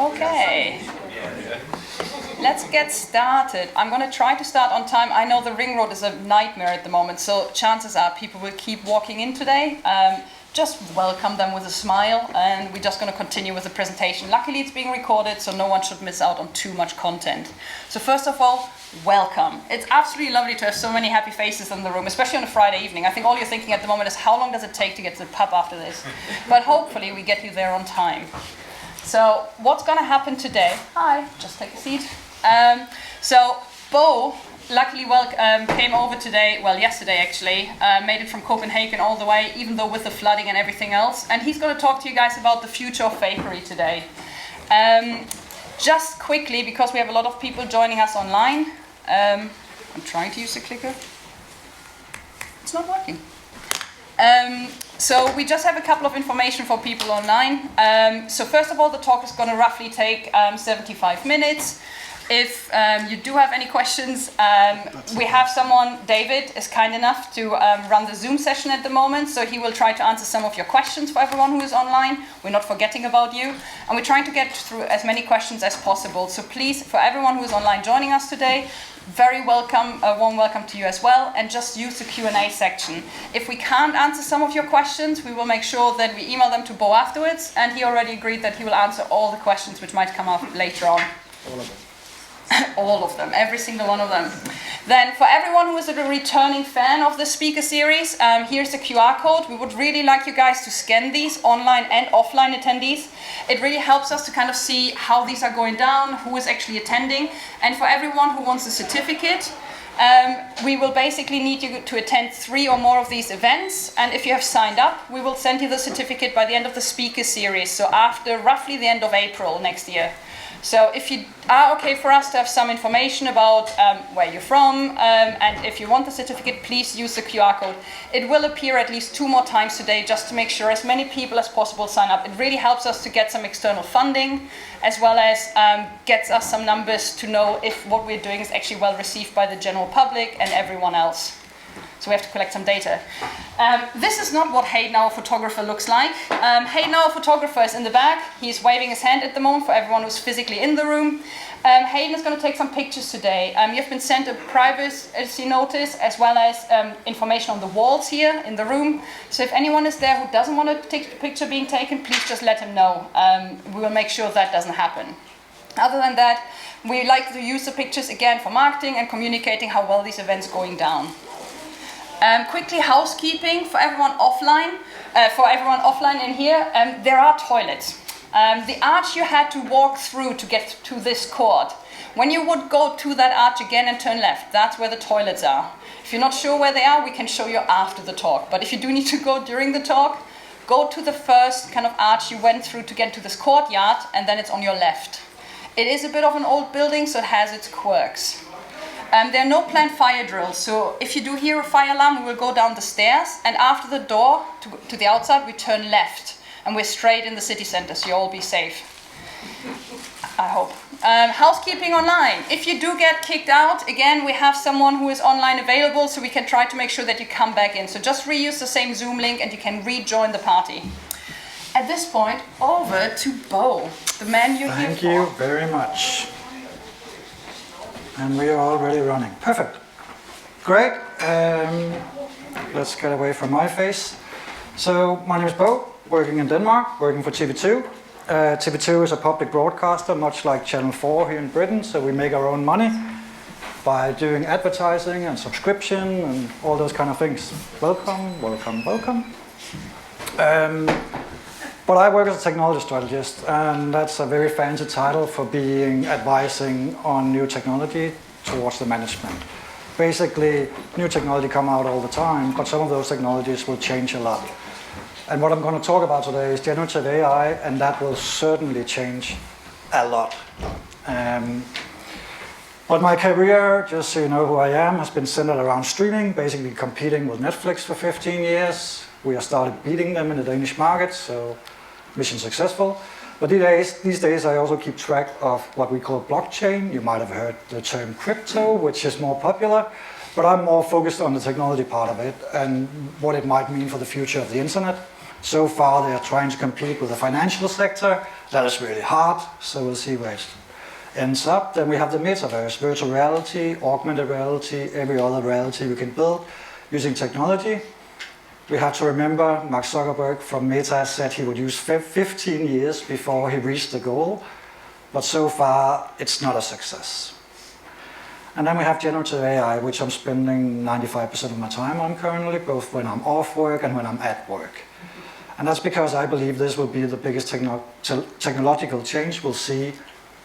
Okay, let's get started. I'm going to try to start on time. I know the ring road is a nightmare at the moment, so chances are people will keep walking in today. Just welcome them with a smile, and we're just going to continue with the presentation. Luckily, it's being recorded, so no one should miss out on too much content. So first of all, welcome. It's absolutely lovely to have so many happy faces in the room, especially on a Friday evening. I think all you're thinking at the moment is how long does it take to get to the pub after this? But hopefully we get you there on time. So what's going to happen today? Hi, just take a seat. So Bo luckily came over today, well yesterday actually, made it from Copenhagen all the way, even though with the flooding and everything else. And he's going to talk to you guys about the future of Fakery today. Just quickly, because we have a lot of people joining us online, I'm trying to use the clicker. It's not working. So we just have a couple of information for people online. So first of all, the talk is going to roughly take 75 minutes. If you do have any questions, we have someone, David, is kind enough to run the Zoom session at the moment, so he will try to answer some of your questions for everyone who is online. We're not forgetting about you. And we're trying to get through as many questions as possible. So please, for everyone who is online joining us today, very welcome, a warm welcome to you as well, and just use the Q&A section. If we can't answer some of your questions, we will make sure that we email them to Bo afterwards, and he already agreed that he will answer all the questions which might come up later on. All of them. All of them, every single one of them. Then for everyone who is a returning fan of the speaker series, here's the QR code. We would really like you guys to scan these, online and offline attendees. It really helps us to kind of see how these are going down, who is actually attending. And for everyone who wants a certificate, we will basically need you to attend 3 or more of these events. And if you have signed up, we will send you the certificate by the end of the speaker series, so after roughly the end of April next year. So if you are okay for us to have some information about where you're from, and if you want the certificate, please use the QR code. It will appear at least 2 more times today, just to make sure as many people as possible sign up. It really helps us to get some external funding, as well as gets us some numbers to know if what we're doing is actually well received by the general public and everyone else. So we have to collect some data. This is not what Hayden, our photographer, looks like. Hayden, our photographer, is in the back. He's waving his hand at the moment for everyone who's physically in the room. Hayden is going to take some pictures today. You've been sent a privacy notice, as well as information on the walls here in the room. So if anyone is there who doesn't want to take a picture being taken, please just let him know. We will make sure that doesn't happen. Other than that, we like to use the pictures again for marketing and communicating how well these events are going down. Quickly, housekeeping for everyone offline. In here, there are toilets. The arch you had to walk through to get to this court. When you would go to that arch again and turn left, that's where the toilets are. If you're not sure where they are, we can show you after the talk. But if you do need to go during the talk, go to the first kind of arch you went through to get to this courtyard, and then it's on your left. It is a bit of an old building, so it has its quirks. There are no planned fire drills, so if you do hear a fire alarm, we will go down the stairs, and after the door to the outside, we turn left, and we're straight in the city center, so you'll all be safe. I hope. Housekeeping online. If you do get kicked out, again, we have someone who is online available, so we can try to make sure that you come back in. So just reuse the same Zoom link, and you can rejoin the party. At this point, over to Bo, the man you're here for. Thank you very much. And we are already running. Perfect. Great. Let's get away from my face. So my name is Bo, working in Denmark, working for TV2. TV2 is a public broadcaster, much like Channel 4 here in Britain, so we make our own money by doing advertising and subscription and all those kind of things. Welcome, welcome, welcome. But I work as a technology strategist, and that's a very fancy title for being advising on new technology towards the management. Basically, new technology come out all the time, but some of those technologies will change a lot. And what I'm going to talk about today is generative AI, and that will certainly change a lot. But my career, just so you know who I am, has been centered around streaming, basically competing with Netflix for 15 years. We have started beating them in the Danish market, so mission successful. But these days I also keep track of what we call blockchain. You might have heard the term crypto, which is more popular, but I'm more focused on the technology part of it and what it might mean for the future of the internet. So far, they are trying to compete with the financial sector. That is really hard, so we'll see where it ends up. Then we have the metaverse, virtual reality, augmented reality, every other reality we can build using technology. We have to remember Mark Zuckerberg from Meta said he would use 15 years before he reached the goal, but so far it's not a success. And then we have generative AI, which I'm spending 95% of my time on currently, both when I'm off work and when I'm at work. And that's because I believe this will be the biggest technological change we'll see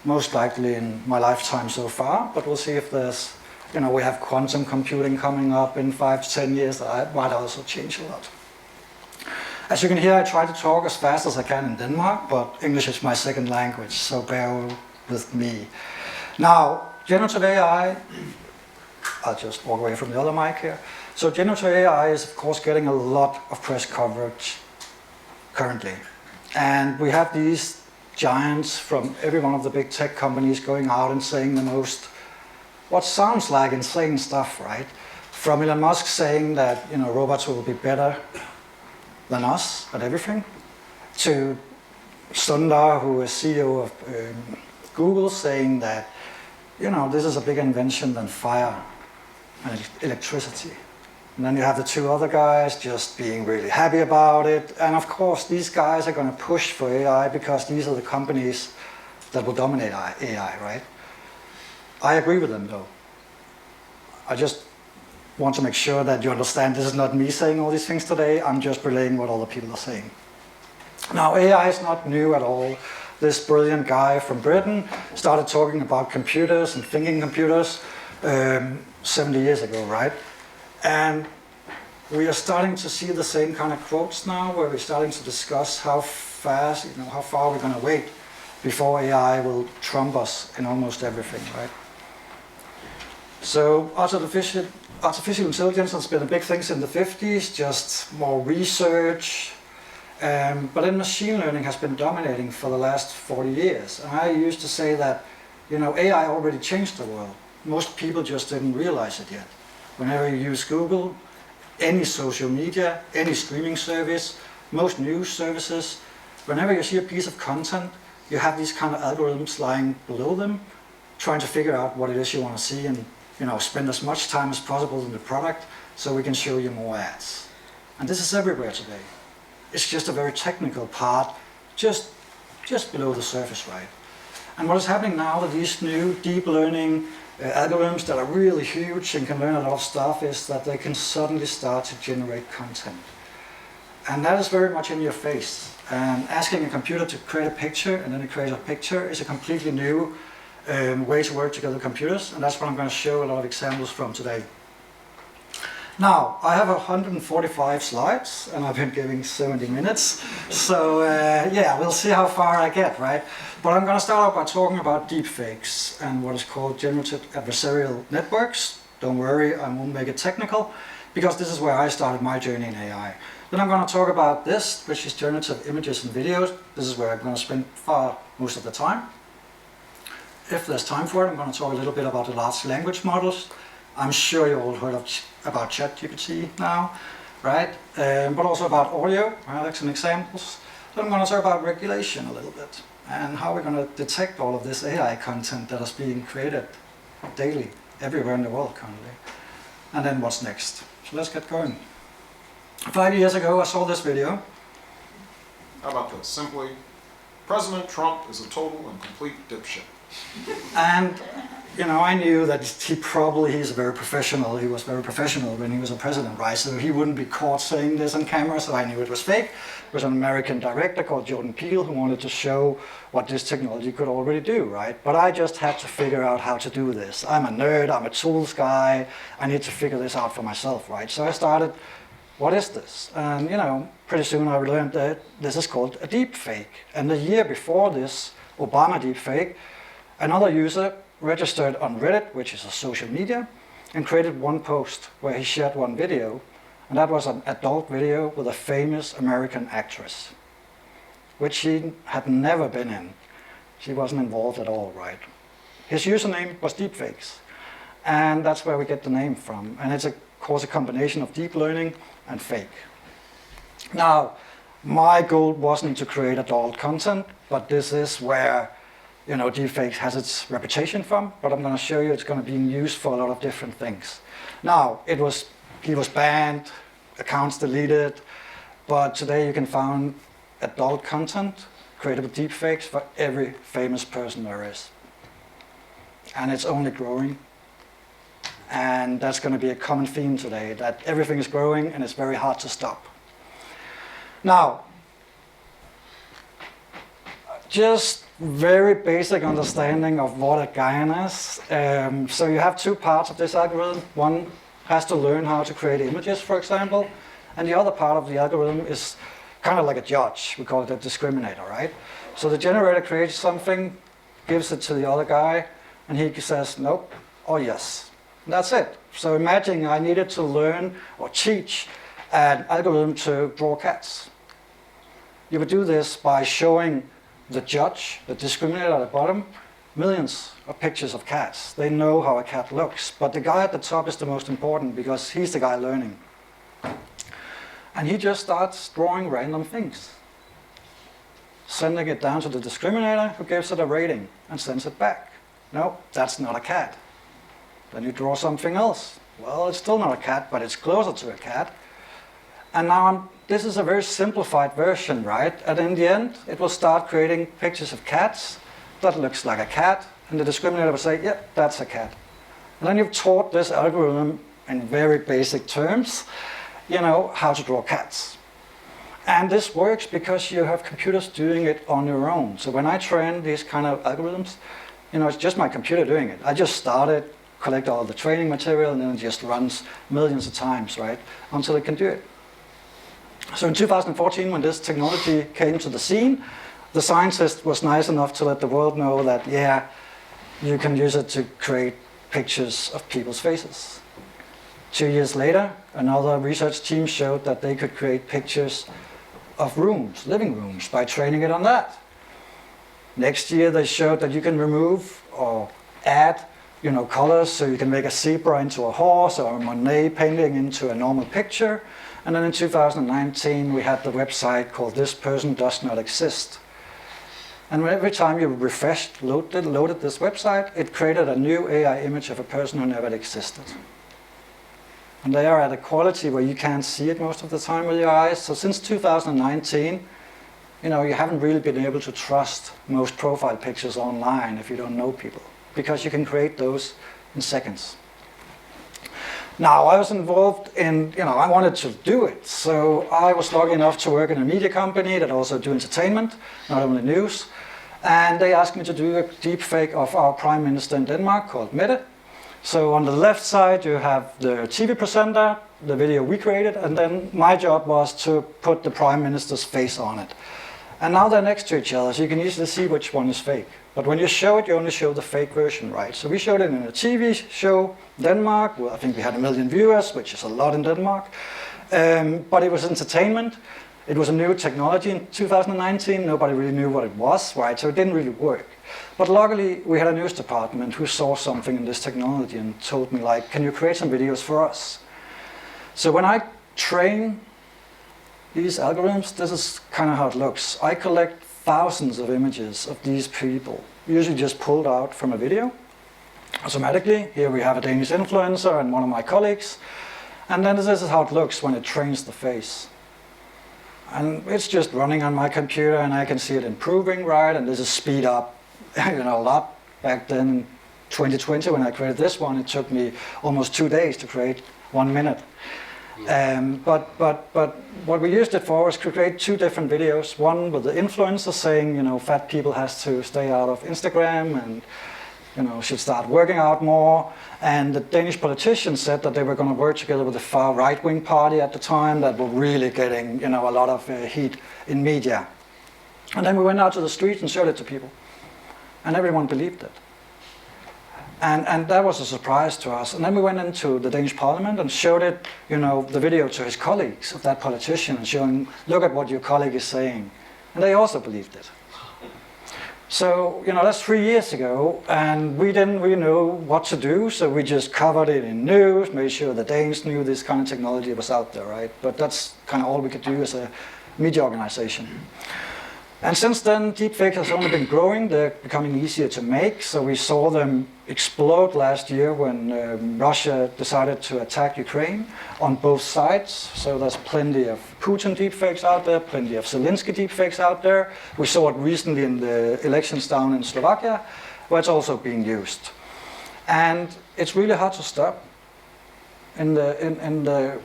most likely in my lifetime so far, but we'll see if there's, we have quantum computing coming up in 5 to 10 years that might also change a lot. As you can hear, I try to talk as fast as I can in Denmark, but English is my second language, so bear with me. Now, generative AI, I'll just walk away from the other mic here. So generative AI is of course getting a lot of press coverage currently. And we have these giants from every one of the big tech companies going out and saying the most, what sounds like insane stuff, right? From Elon Musk saying that robots will be better than us at everything, to Sundar, who is CEO of Google, saying that this is a bigger invention than fire and electricity. And then you have the two other guys just being really happy about it. And of course, these guys are going to push for AI because these are the companies that will dominate AI, right? I agree with them though. I just want to make sure that you understand this is not me saying all these things today. I'm just relaying what other people are saying. Now, AI is not new at all. This brilliant guy from Britain started talking about computers and thinking computers 70 years ago, right? And we are starting to see the same kind of quotes now, where we're starting to discuss how fast, how far we're going to wait before AI will trump us in almost everything, right? So artificial intelligence has been a big thing in the 50s, just more research. But then machine learning has been dominating for the last 40 years. And I used to say that, AI already changed the world. Most people just didn't realize it yet. Whenever you use Google, any social media, any streaming service, most news services, whenever you see a piece of content, you have these kind of algorithms lying below them, trying to figure out what it is you want to see and spend as much time as possible in the product so we can show you more ads. And this is everywhere today. It's just a very technical part, just below the surface, right? And what is happening now with these new deep learning algorithms that are really huge and can learn a lot of stuff is that they can suddenly start to generate content. And that is very much in your face. And asking a computer to create a picture and then it creates a picture is a completely new way to work together with computers, and that's what I'm going to show a lot of examples from today. Now, I have 145 slides, and I've been giving 70 minutes, so yeah, we'll see how far I get, right? But I'm going to start out by talking about deepfakes and what is called generative adversarial networks. Don't worry, I won't make it technical, because this is where I started my journey in AI. Then I'm going to talk about this, which is generative images and videos. This is where I'm going to spend most of the time. If there's time for it, I'm going to talk a little bit about the large language models. I'm sure you all heard about ChatGPT now, right? But also about audio, like some examples. Then I'm going to talk about regulation a little bit and how we're going to detect all of this AI content that is being created daily, everywhere in the world currently. And then what's next? So let's get going. 5 years ago, I saw this video. How about this? Simply, President Trump is a total and complete dipshit. And I knew that he's very professional. He was very professional when he was a president, right? So he wouldn't be caught saying this on camera, so I knew it was fake. It was an American director called Jordan Peele who wanted to show what this technology could already do, right? But I just had to figure out how to do this. I'm a nerd, I'm a tools guy, I need to figure this out for myself, right? So I started, what is this? And pretty soon I learned that this is called a deepfake. And the year before this Obama deepfake, another user registered on Reddit, which is a social media, and created one post where he shared one video, and that was an adult video with a famous American actress, which she had never been in. She wasn't involved at all, right? His username was Deepfakes, and that's where we get the name from, and it's of course a combination of deep learning and fake. Now, my goal wasn't to create adult content, but this is where, you know, Deepfakes has its reputation from, but I'm going to show you it's going to be used for a lot of different things. Now, he was banned, accounts deleted, but today you can find adult content created with deepfakes for every famous person there is. And it's only growing. And that's going to be a common theme today, that everything is growing and it's very hard to stop. Now, just very basic understanding of what a GAN is. So you have two parts of this algorithm. One has to learn how to create images, for example, and the other part of the algorithm is kind of like a judge. We call it a discriminator, right? So the generator creates something, gives it to the other guy, and he says nope or yes. And that's it. So imagine I needed to learn or teach an algorithm to draw cats. You would do this by showing the judge, the discriminator at the bottom, millions of pictures of cats. They know how a cat looks, but the guy at the top is the most important because he's the guy learning. And he just starts drawing random things, sending it down to the discriminator who gives it a rating and sends it back. No, that's not a cat. Then you draw something else. Well, it's still not a cat, but it's closer to a cat. And now this is a very simplified version, right? And in the end, it will start creating pictures of cats that looks like a cat, and the discriminator will say, yep, that's a cat. And then you've taught this algorithm in very basic terms, you know, how to draw cats. And this works because you have computers doing it on your own. So when I train these kind of algorithms, you know, it's just my computer doing it. I just started, collect all the training material, and then it just runs millions of times, right, until it can do it. So in 2014, when this technology came to the scene, the scientist was nice enough to let the world know that, yeah, you can use it to create pictures of people's faces. 2 years later, another research team showed that they could create pictures of rooms, living rooms, by training it on that. Next year, they showed that you can remove or add, you know, colors, so you can make a zebra into a horse or a Monet painting into a normal picture. And then in 2019, we had the website called This Person Does Not Exist. And every time you refreshed, loaded this website, it created a new AI image of a person who never existed. And they are at a quality where you can't see it most of the time with your eyes. So since 2019, you know, you haven't really been able to trust most profile pictures online if you don't know people, because you can create those in seconds. Now, I was involved in, you know, I wanted to do it. So I was lucky enough to work in a media company that also do entertainment, not only news. And they asked me to do a deepfake of our prime minister in Denmark called Mette. So on the left side, you have the TV presenter, the video we created, and then my job was to put the prime minister's face on it. And now they're next to each other, so you can easily see which one is fake. But when you show it, you only show the fake version, right? So we showed it in a TV show, Denmark. Well, I think we had 1 million viewers, which is a lot in Denmark. But it was entertainment. It was a new technology in 2019. Nobody really knew what it was, right? So it didn't really work. But luckily, we had a news department who saw something in this technology and told me, like, can you create some videos for us? So when I train these algorithms, this is kind of how it looks. I collect thousands of images of these people, usually just pulled out from a video automatically. Here we have a Danish influencer and one of my colleagues. And then this is how it looks when it trains the face. And it's just running on my computer and I can see it improving, right? And this is speed up, you know, a lot. Back then in 2020 when I created this one, it took me almost 2 days to create 1 minute. But what we used it for was to create 2 different videos. One with the influencer saying, you know, fat people has to stay out of Instagram and, you know, should start working out more. And the Danish politicians said that they were going to work together with the far right-wing party at the time that were really getting, you know, a lot of heat in media. And then we went out to the streets and showed it to people. And everyone believed it. And that was a surprise to us. And then we went into the Danish parliament and showed it, you know, the video to his colleagues of that politician and showing, look at what your colleague is saying. And they also believed it. So, you know, that's 3 years ago, and we didn't really know what to do, so we just covered it in news, made sure the Danes knew this kind of technology was out there, right? But that's kind of all we could do as media organization. And since then, deepfakes has only been growing. They're becoming easier to make. So we saw them explode last year when Russia decided to attack Ukraine on both sides. So there's plenty of Putin deepfakes out there, plenty of Zelensky deepfakes out there. We saw it recently in the elections down in Slovakia, where it's also being used. And it's really hard to stop. In the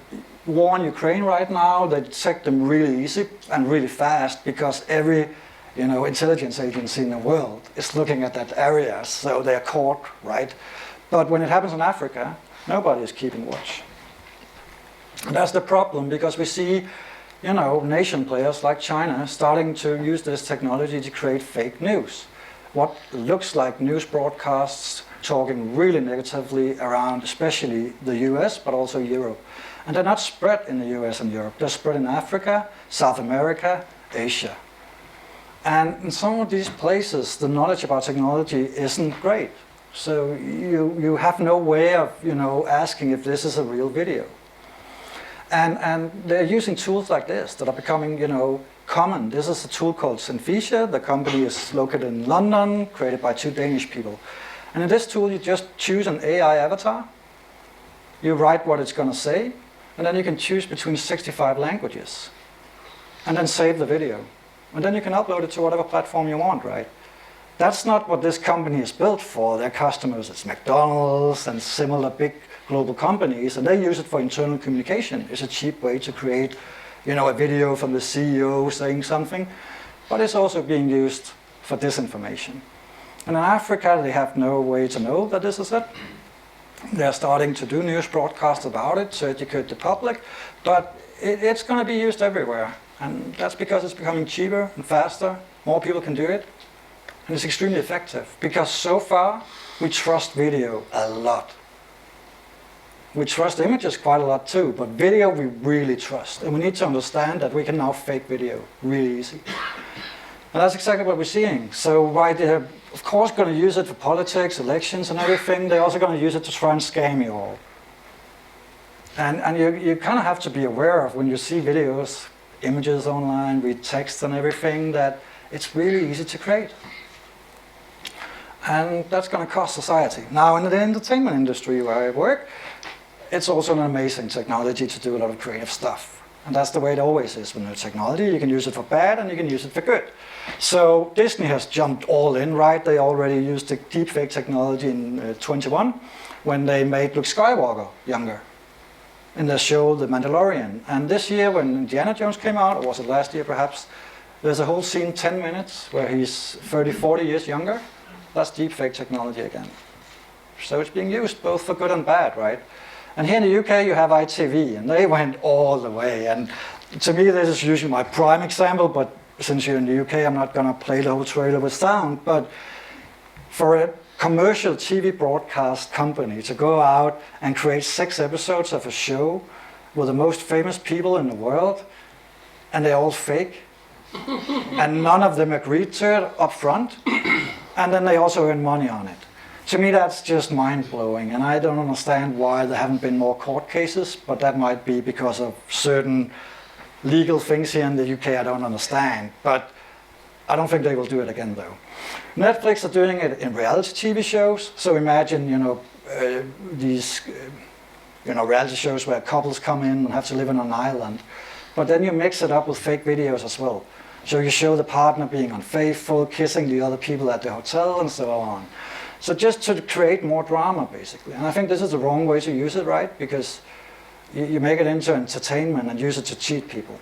war in Ukraine right now, they detect them really easy and really fast because every intelligence agency in the world is looking at that area, so they're caught, right? But when it happens in Africa, nobody is keeping watch. And that's the problem, because we see nation players like China starting to use this technology to create fake news. What looks like news broadcasts talking really negatively around especially the US, but also Europe. And they're not spread in the US and Europe. They're spread in Africa, South America, Asia. And in some of these places, the knowledge about technology isn't great. So you have no way of asking if this is a real video. And they're using tools like this that are becoming common. This is a tool called Synthesia. The company is located in London, created by 2 Danish people. And in this tool, you just choose an AI avatar. You write what it's going to say, and then you can choose between 65 languages. And then save the video. And then you can upload it to whatever platform you want, right? That's not what this company is built for. Their customers, it's McDonald's and similar big global companies, and they use it for internal communication. It's a cheap way to create a video from the CEO saying something, but it's also being used for disinformation. And in Africa, they have no way to know that this is it. They're starting to do news broadcasts about it to educate the public, but it's going to be used everywhere. And that's because it's becoming cheaper and faster. More people can do it. And it's extremely effective, because so far, we trust video a lot. We trust images quite a lot too, but video we really trust. And we need to understand that we can now fake video really easy. And that's exactly what we're seeing. So why they're, of course, going to use it for politics, elections and everything, they're also going to use it to try and scam you all. And you kind of have to be aware of when you see videos, images online, read text and everything, that it's really easy to create. And that's going to cost society. Now, in the entertainment industry where I work, it's also an amazing technology to do a lot of creative stuff. And that's the way it always is with new technology. You can use it for bad and you can use it for good. So Disney has jumped all in, right? They already used the deepfake technology in 21 when they made Luke Skywalker younger in their show The Mandalorian. And this year when Indiana Jones came out, or was it last year perhaps, there's a whole scene, 10 minutes, where he's 30, 40 years younger. That's deepfake technology again. So it's being used both for good and bad, right? And here in the UK, you have ITV, and they went all the way. And to me, this is usually my prime example, but since you're in the UK, I'm not going to play the whole trailer with sound. But for a commercial TV broadcast company to go out and create 6 episodes of a show with the most famous people in the world, and they're all fake, and none of them agreed to it up front, and then they also earn money on it. To me, that's just mind-blowing, and I don't understand why there haven't been more court cases, but that might be because of certain legal things here in the UK I don't understand, but I don't think they will do it again, though. Netflix are doing it in reality TV shows, so imagine, these, reality shows where couples come in and have to live on an island, but then you mix it up with fake videos as well. So you show the partner being unfaithful, kissing the other people at the hotel, and so on. So just to create more drama, basically. And I think this is the wrong way to use it, right? Because you make it into entertainment and use it to cheat people.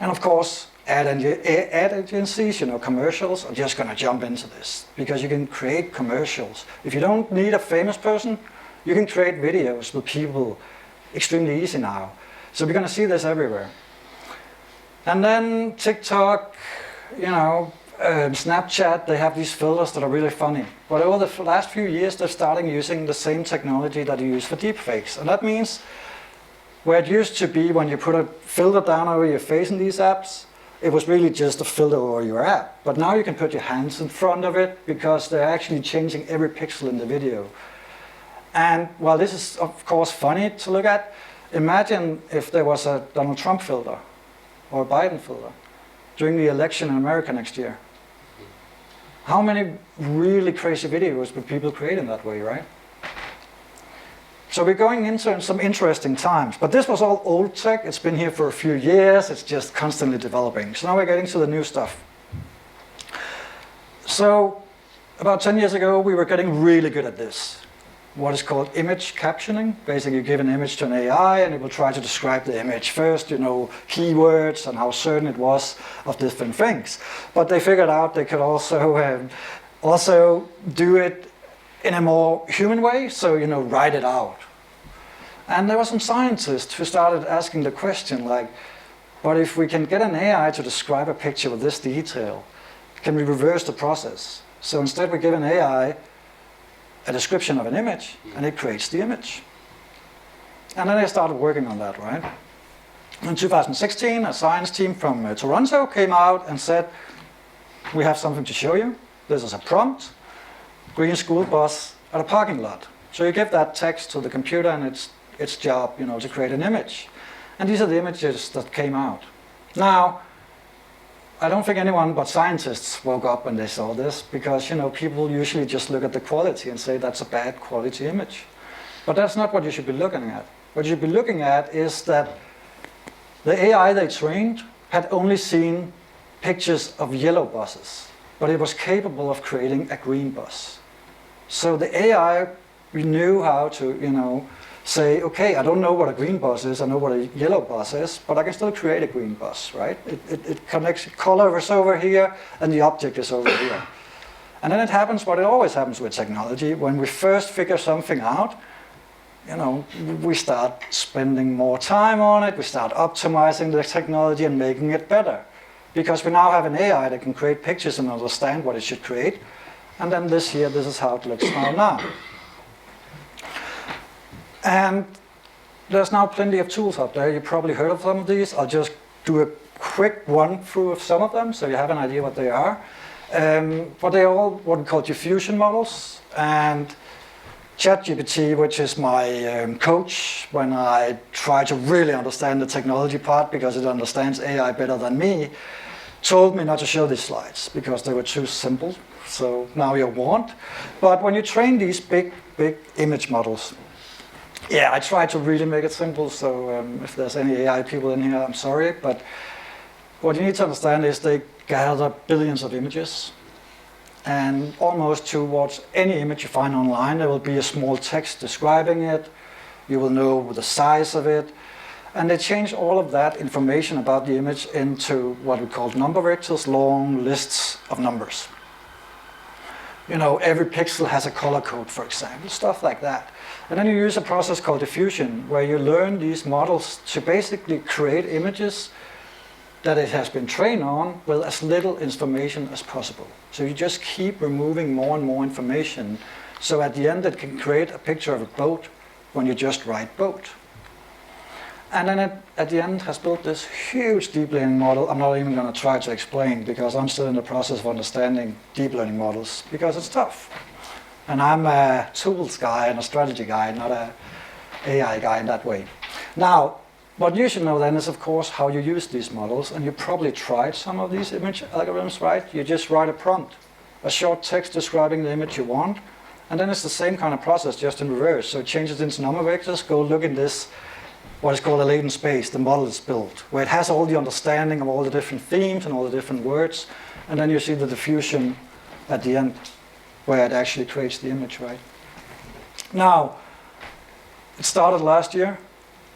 And of course, ad agencies, commercials are just going to jump into this. Because you can create commercials. If you don't need a famous person, you can create videos with people extremely easy now. So we're going to see this everywhere. And then TikTok, Snapchat, they have these filters that are really funny. But over the last few years, they're starting using the same technology that you use for deepfakes. And that means where it used to be when you put a filter down over your face in these apps, it was really just a filter over your app. But now you can put your hands in front of it because they're actually changing every pixel in the video. And while this is, of course, funny to look at, imagine if there was a Donald Trump filter or a Biden filter during the election in America next year? How many really crazy videos would people create in that way, right? So we're going into some interesting times, but this was all old tech. It's been here for a few years. It's just constantly developing. So now we're getting to the new stuff. So about 10 years ago, we were getting really good at this. What is called image captioning. Basically, you give an image to an AI and it will try to describe the image first, keywords and how certain it was of different things. But they figured out they could also do it in a more human way, so, write it out. And there were some scientists who started asking the question, like, but if we can get an AI to describe a picture with this detail, can we reverse the process? So instead we give an AI a description of an image, and it creates the image. And then they started working on that, right? In 2016, a science team from Toronto came out and said, we have something to show you. This is a prompt. Green school bus at a parking lot. So you give that text to the computer and its job, to create an image. And these are the images that came out. Now, I don't think anyone but scientists woke up when they saw this because, people usually just look at the quality and say that's a bad quality image. But that's not what you should be looking at. What you should be looking at is that the AI they trained had only seen pictures of yellow buses, but it was capable of creating a green bus. So the AI knew how to, say, okay, I don't know what a green bus is, I know what a yellow bus is, but I can still create a green bus, right? It connects, color is over here, and the object is over here. And then it happens what it always happens with technology. When we first figure something out, we start spending more time on it, we start optimizing the technology and making it better. Because we now have an AI that can create pictures and understand what it should create. And then this is how it looks now. And there's now plenty of tools out there. You probably heard of some of these. I'll just do a quick run through of some of them so you have an idea what they are. But they're all what we call diffusion models. And ChatGPT, which is my coach when I try to really understand the technology part because it understands AI better than me, told me not to show these slides because they were too simple. So now you're warned. But when you train these big image models, I try to really make it simple. So if there's any AI people in here, I'm sorry. But what you need to understand is they gather billions of images. And almost towards any image you find online, there will be a small text describing it. You will know the size of it. And they change all of that information about the image into what we call number vectors, long lists of numbers. Every pixel has a color code, for example, stuff like that. And then you use a process called diffusion, where you learn these models to basically create images that it has been trained on with as little information as possible. So you just keep removing more and more information. So at the end, it can create a picture of a boat when you just write boat. And then at the end has built this huge deep learning model. I'm not even going to try to explain because I'm still in the process of understanding deep learning models because it's tough. And I'm a tools guy and a strategy guy, not a AI guy in that way. Now, what you should know then is, of course, how you use these models. And you probably tried some of these image algorithms, right? You just write a prompt, a short text describing the image you want. And then it's the same kind of process, just in reverse. So it changes into number vectors. Go look in this, what is called a latent space, the model is built, where it has all the understanding of all the different themes and all the different words. And then you see the diffusion at the end, where it actually creates the image, right? Now, it started last year,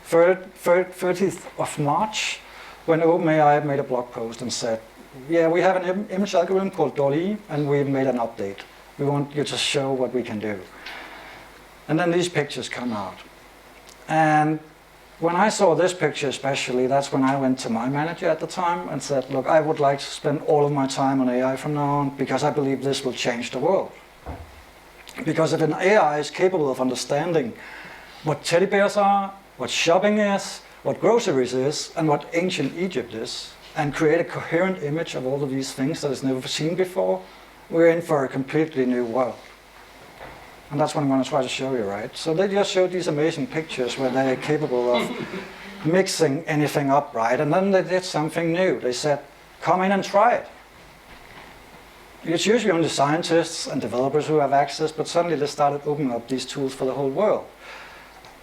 30th of March, when OpenAI made a blog post and said, yeah, we have an image algorithm called DALL-E, and we've made an update. We want you to show what we can do. And then these pictures come out. And when I saw this picture especially, that's when I went to my manager at the time and said, look, I would like to spend all of my time on AI from now on because I believe this will change the world. Because if an AI is capable of understanding what teddy bears are, what shopping is, what groceries is, and what ancient Egypt is, and create a coherent image of all of these things that is never seen before, we're in for a completely new world. And that's what I'm going to try to show you, right? So they just showed these amazing pictures where they're capable of mixing anything up, right? And then they did something new. They said, come in and try it. It's usually only scientists and developers who have access, but suddenly they started opening up these tools for the whole world.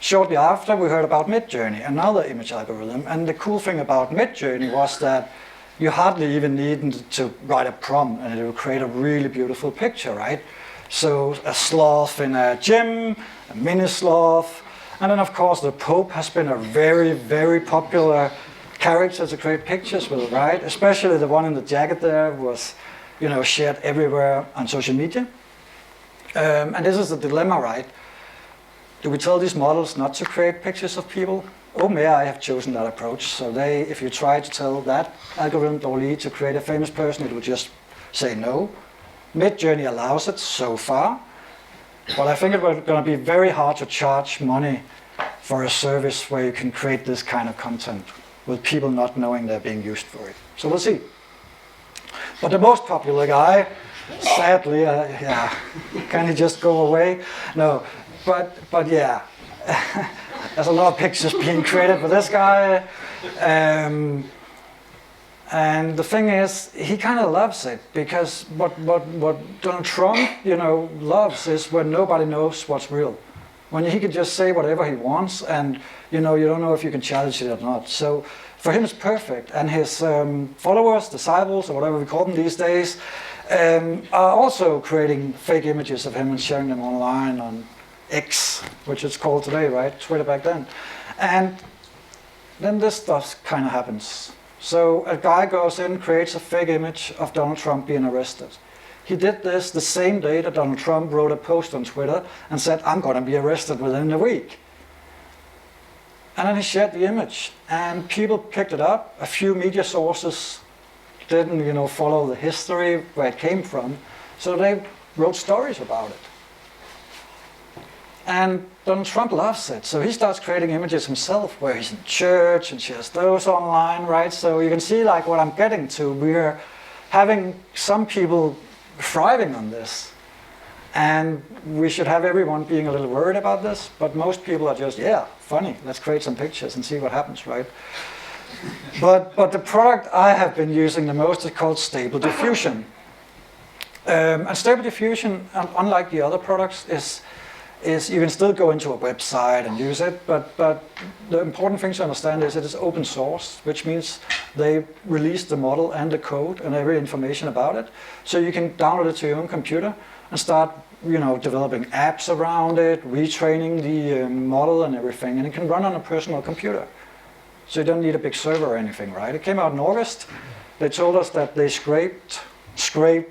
Shortly after, we heard about Midjourney, another image algorithm. And the cool thing about Midjourney was that you hardly even needed to write a prompt and it would create a really beautiful picture, right? So a sloth in a gym, a mini sloth, and then of course the Pope has been a very, very popular character to create pictures with, right? Especially the one in the jacket there was, you know, shared everywhere on social media. And this is the dilemma, right? Do we tell these models not to create pictures of people? OpenAI have chosen that approach. So they, if you try to tell that algorithm DALL-E to create a famous person, it will just say no. Midjourney allows it so far, but I think it's going to be very hard to charge money for a service where you can create this kind of content with people not knowing they're being used for it. So we'll see. But the most popular guy, sadly, yeah, can he just go away? No, but yeah, there's a lot of pictures being created with this guy. And the thing is, he kind of loves it because what Donald Trump, you know, loves is when nobody knows what's real. When he can just say whatever he wants, and you know, you don't know if you can challenge it or not. So for him, it's perfect. And his followers, disciples, or whatever we call them these days, are also creating fake images of him and sharing them online on X, which it's called today, right? Twitter back then. And then this stuff kind of happens. So a guy goes in, creates a fake image of Donald Trump being arrested. He did this the same day that Donald Trump wrote a post on Twitter and said, I'm going to be arrested within a week. And then he shared the image, and people picked it up. A few media sources didn't, you know, follow the history where it came from, so they wrote stories about it. And Donald Trump loves it, so he starts creating images himself where he's in church and shares those online, right? So you can see like what I'm getting to. We're having some people thriving on this, and we should have everyone being a little worried about this, but most people are just, yeah, funny, let's create some pictures and see what happens, right? But the product I have been using the most is called Stable Diffusion. And Stable Diffusion, unlike the other products, is you can still go into a website and use it, but the important thing to understand is it is open source, which means they release the model and the code and every information about it. So you can download it to your own computer and start, you know, developing apps around it, retraining the model and everything, and it can run on a personal computer. So you don't need a big server or anything, right? It came out in August. They told us that they scraped,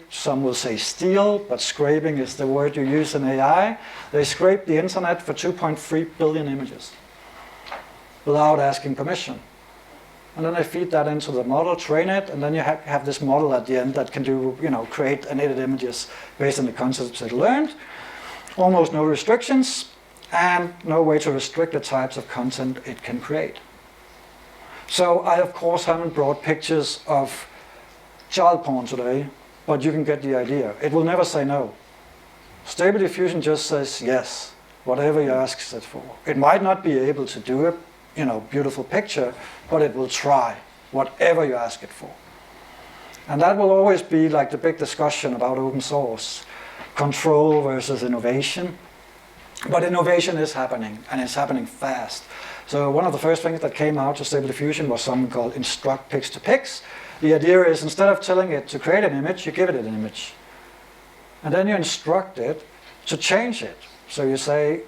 some will say steal, but scraping is the word you use in AI. They scraped the internet for 2.3 billion images without asking permission. And then they feed that into the model, train it, and then you have this model at the end that can do, you know, create and edit images based on the concepts it learned. Almost no restrictions, and no way to restrict the types of content it can create. So I, of course, haven't brought pictures of child porn today, but you can get the idea. It will never say no. Stable Diffusion just says yes, whatever you ask it for. It might not be able to do a, you know, beautiful picture, but it will try whatever you ask it for. And that will always be like the big discussion about open source, control versus innovation. But innovation is happening, and it's happening fast. So one of the first things that came out to Stable Diffusion was something called instruct pics to pics. The idea is instead of telling it to create an image, you give it an image. And then you instruct it to change it. So you say,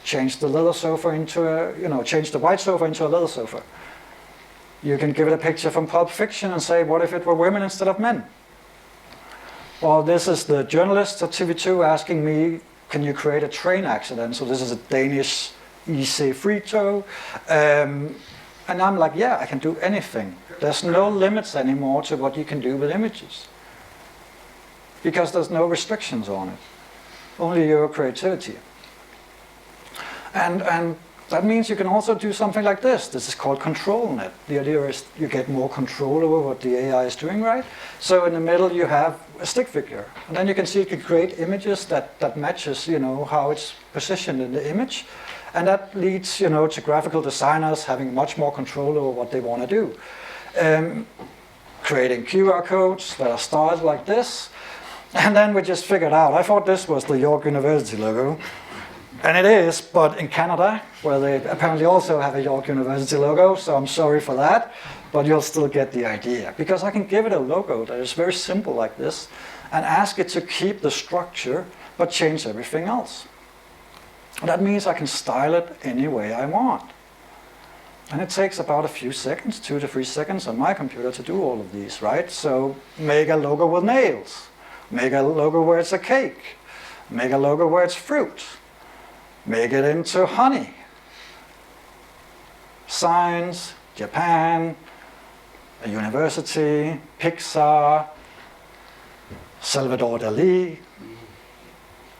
change the leather sofa into a, you know, change the white sofa into a leather sofa. You can give it a picture from Pulp Fiction and say, what if it were women instead of men? Well, this is the journalist at TV2 asking me, can you create a train accident? So this is a Danish IC Frito. And I'm like, yeah, I can do anything. There's no limits anymore to what you can do with images, because there's no restrictions on it, only your creativity. And that means you can also do something like this. This is called control net. The idea is you get more control over what the AI is doing, right? So in the middle you have a stick figure, and then you can see it can create images that matches, you know, how it's positioned in the image. And that leads, to graphical designers having much more control over what they want to do. Creating QR codes that are styled like this. And then we just figured out, I thought this was the York University logo. And it is, but in Canada, where they apparently also have a York University logo, so I'm sorry for that, but you'll still get the idea. Because I can give it a logo that is very simple like this, and ask it to keep the structure, but change everything else. That means I can style it any way I want. And it takes about a few seconds, 2 to 3 seconds on my computer to do all of these, right? So make a logo with nails, make a logo where it's a cake, make a logo where it's fruit, make it into honey. Science, Japan, a university, Pixar, Salvador Dali.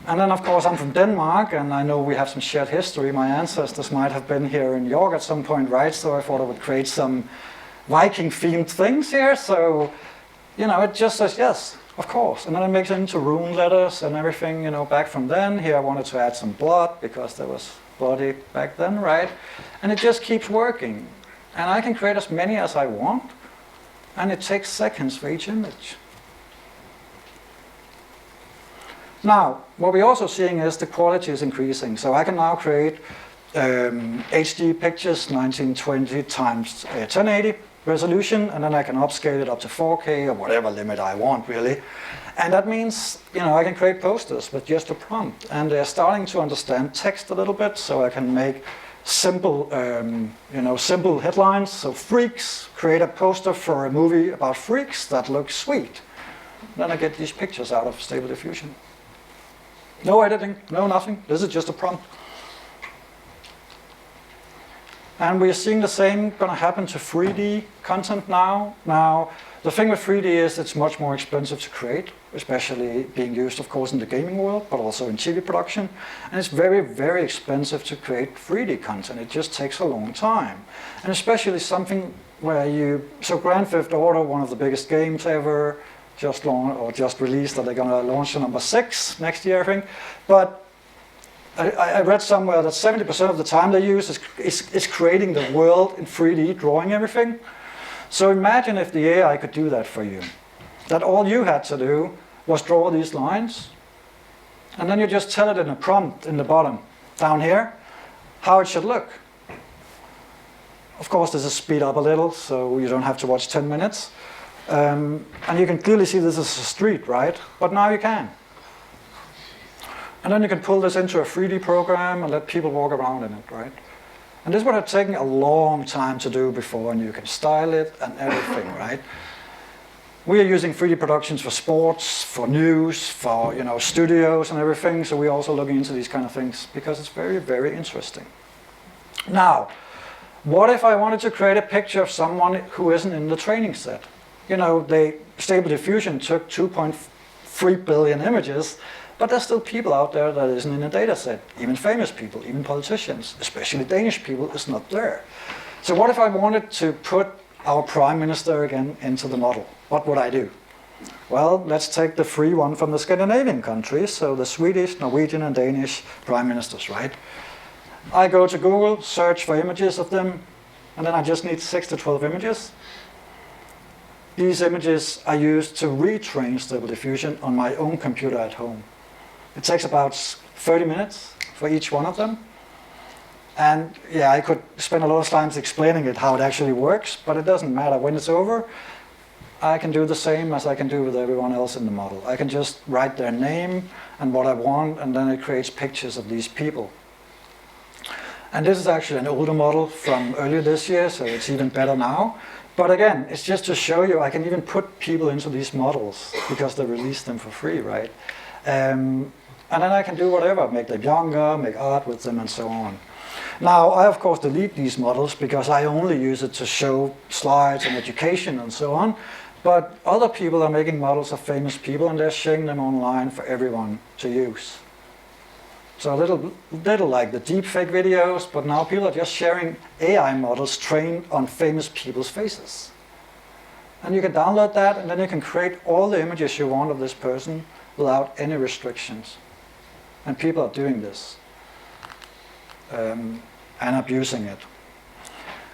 And then of course I'm from Denmark, and I know we have some shared history. My ancestors might have been here in York at some point, right? So I thought I would create some Viking themed things here. So, it just says yes, of course. And then it makes it into rune letters and everything, back from then. Here I wanted to add some blood because there was bloody back then, right? And it just keeps working. And I can create as many as I want. And it takes seconds for each image. Now, what we're also seeing is the quality is increasing. So I can now create HD pictures, 1920 times 1080 resolution, and then I can upscale it up to 4K or whatever limit I want, really. And that means, I can create posters with just a prompt. And they're starting to understand text a little bit, so I can make simple, simple headlines. So freaks, create a poster for a movie about freaks that looks sweet. Then I get these pictures out of Stable Diffusion. No editing, no nothing. This is just a prompt. And we're seeing the same going to happen to 3D content now. Now, the thing with 3D is it's much more expensive to create, especially being used, of course, in the gaming world, but also in TV production. And it's very, very expensive to create 3D content. It just takes a long time. And especially something where so Grand Theft Auto, one of the biggest games ever, just released that they're going to launch to number 6 next year, I think. But I read somewhere that 70% of the time they use is creating the world in 3D, drawing everything. So imagine if the AI could do that for you. That all you had to do was draw these lines, and then you just tell it in a prompt in the bottom, down here, how it should look. Of course, this is speed up a little, so you don't have to watch 10 minutes. And you can clearly see this is a street, right? But now you can. And then you can pull this into a 3D program and let people walk around in it, right? And this would have taken a long time to do before, and you can style it and everything, right? We are using 3D productions for sports, for news, for studios and everything, so we're also looking into these kind of things because it's very, very interesting. Now, what if I wanted to create a picture of someone who isn't in the training set? Stable Diffusion took 2.3 billion images, but there's still people out there that isn't in a data set. Even famous people, even politicians, especially Danish people, is not there. So what if I wanted to put our Prime Minister again into the model? What would I do? Well, let's take the free one from the Scandinavian countries, so the Swedish, Norwegian, and Danish Prime Ministers, right? I go to Google, search for images of them, and then I just need 6 to 12 images. These images are used to retrain Stable Diffusion on my own computer at home. It takes about 30 minutes for each one of them. And yeah, I could spend a lot of time explaining it, how it actually works, but it doesn't matter. When it's over, I can do the same as I can do with everyone else in the model. I can just write their name and what I want, and then it creates pictures of these people. And this is actually an older model from earlier this year, so it's even better now. But again, it's just to show you I can even put people into these models because they release them for free, right? And then I can do whatever, make them younger, make art with them, and so on. Now, I of course delete these models because I only use it to show slides and education and so on. But other people are making models of famous people and they're sharing them online for everyone to use. So a little like the deepfake videos, but now people are just sharing AI models trained on famous people's faces. And you can download that, and then you can create all the images you want of this person without any restrictions. And people are doing this. and abusing it.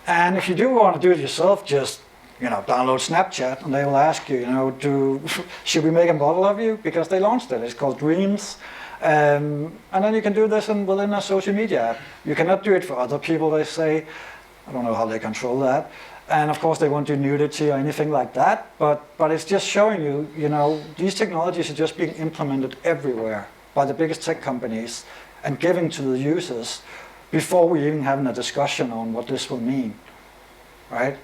And if you do want to do it yourself, just download Snapchat, and they will ask you, should we make a model of you? Because they launched it. It's called Dreams. And then you can do this within a social media app. You cannot do it for other people, they say. I don't know how they control that. And of course, they won't do nudity or anything like that. But it's just showing you, these technologies are just being implemented everywhere by the biggest tech companies and given to the users before we even having a discussion on what this will mean, right?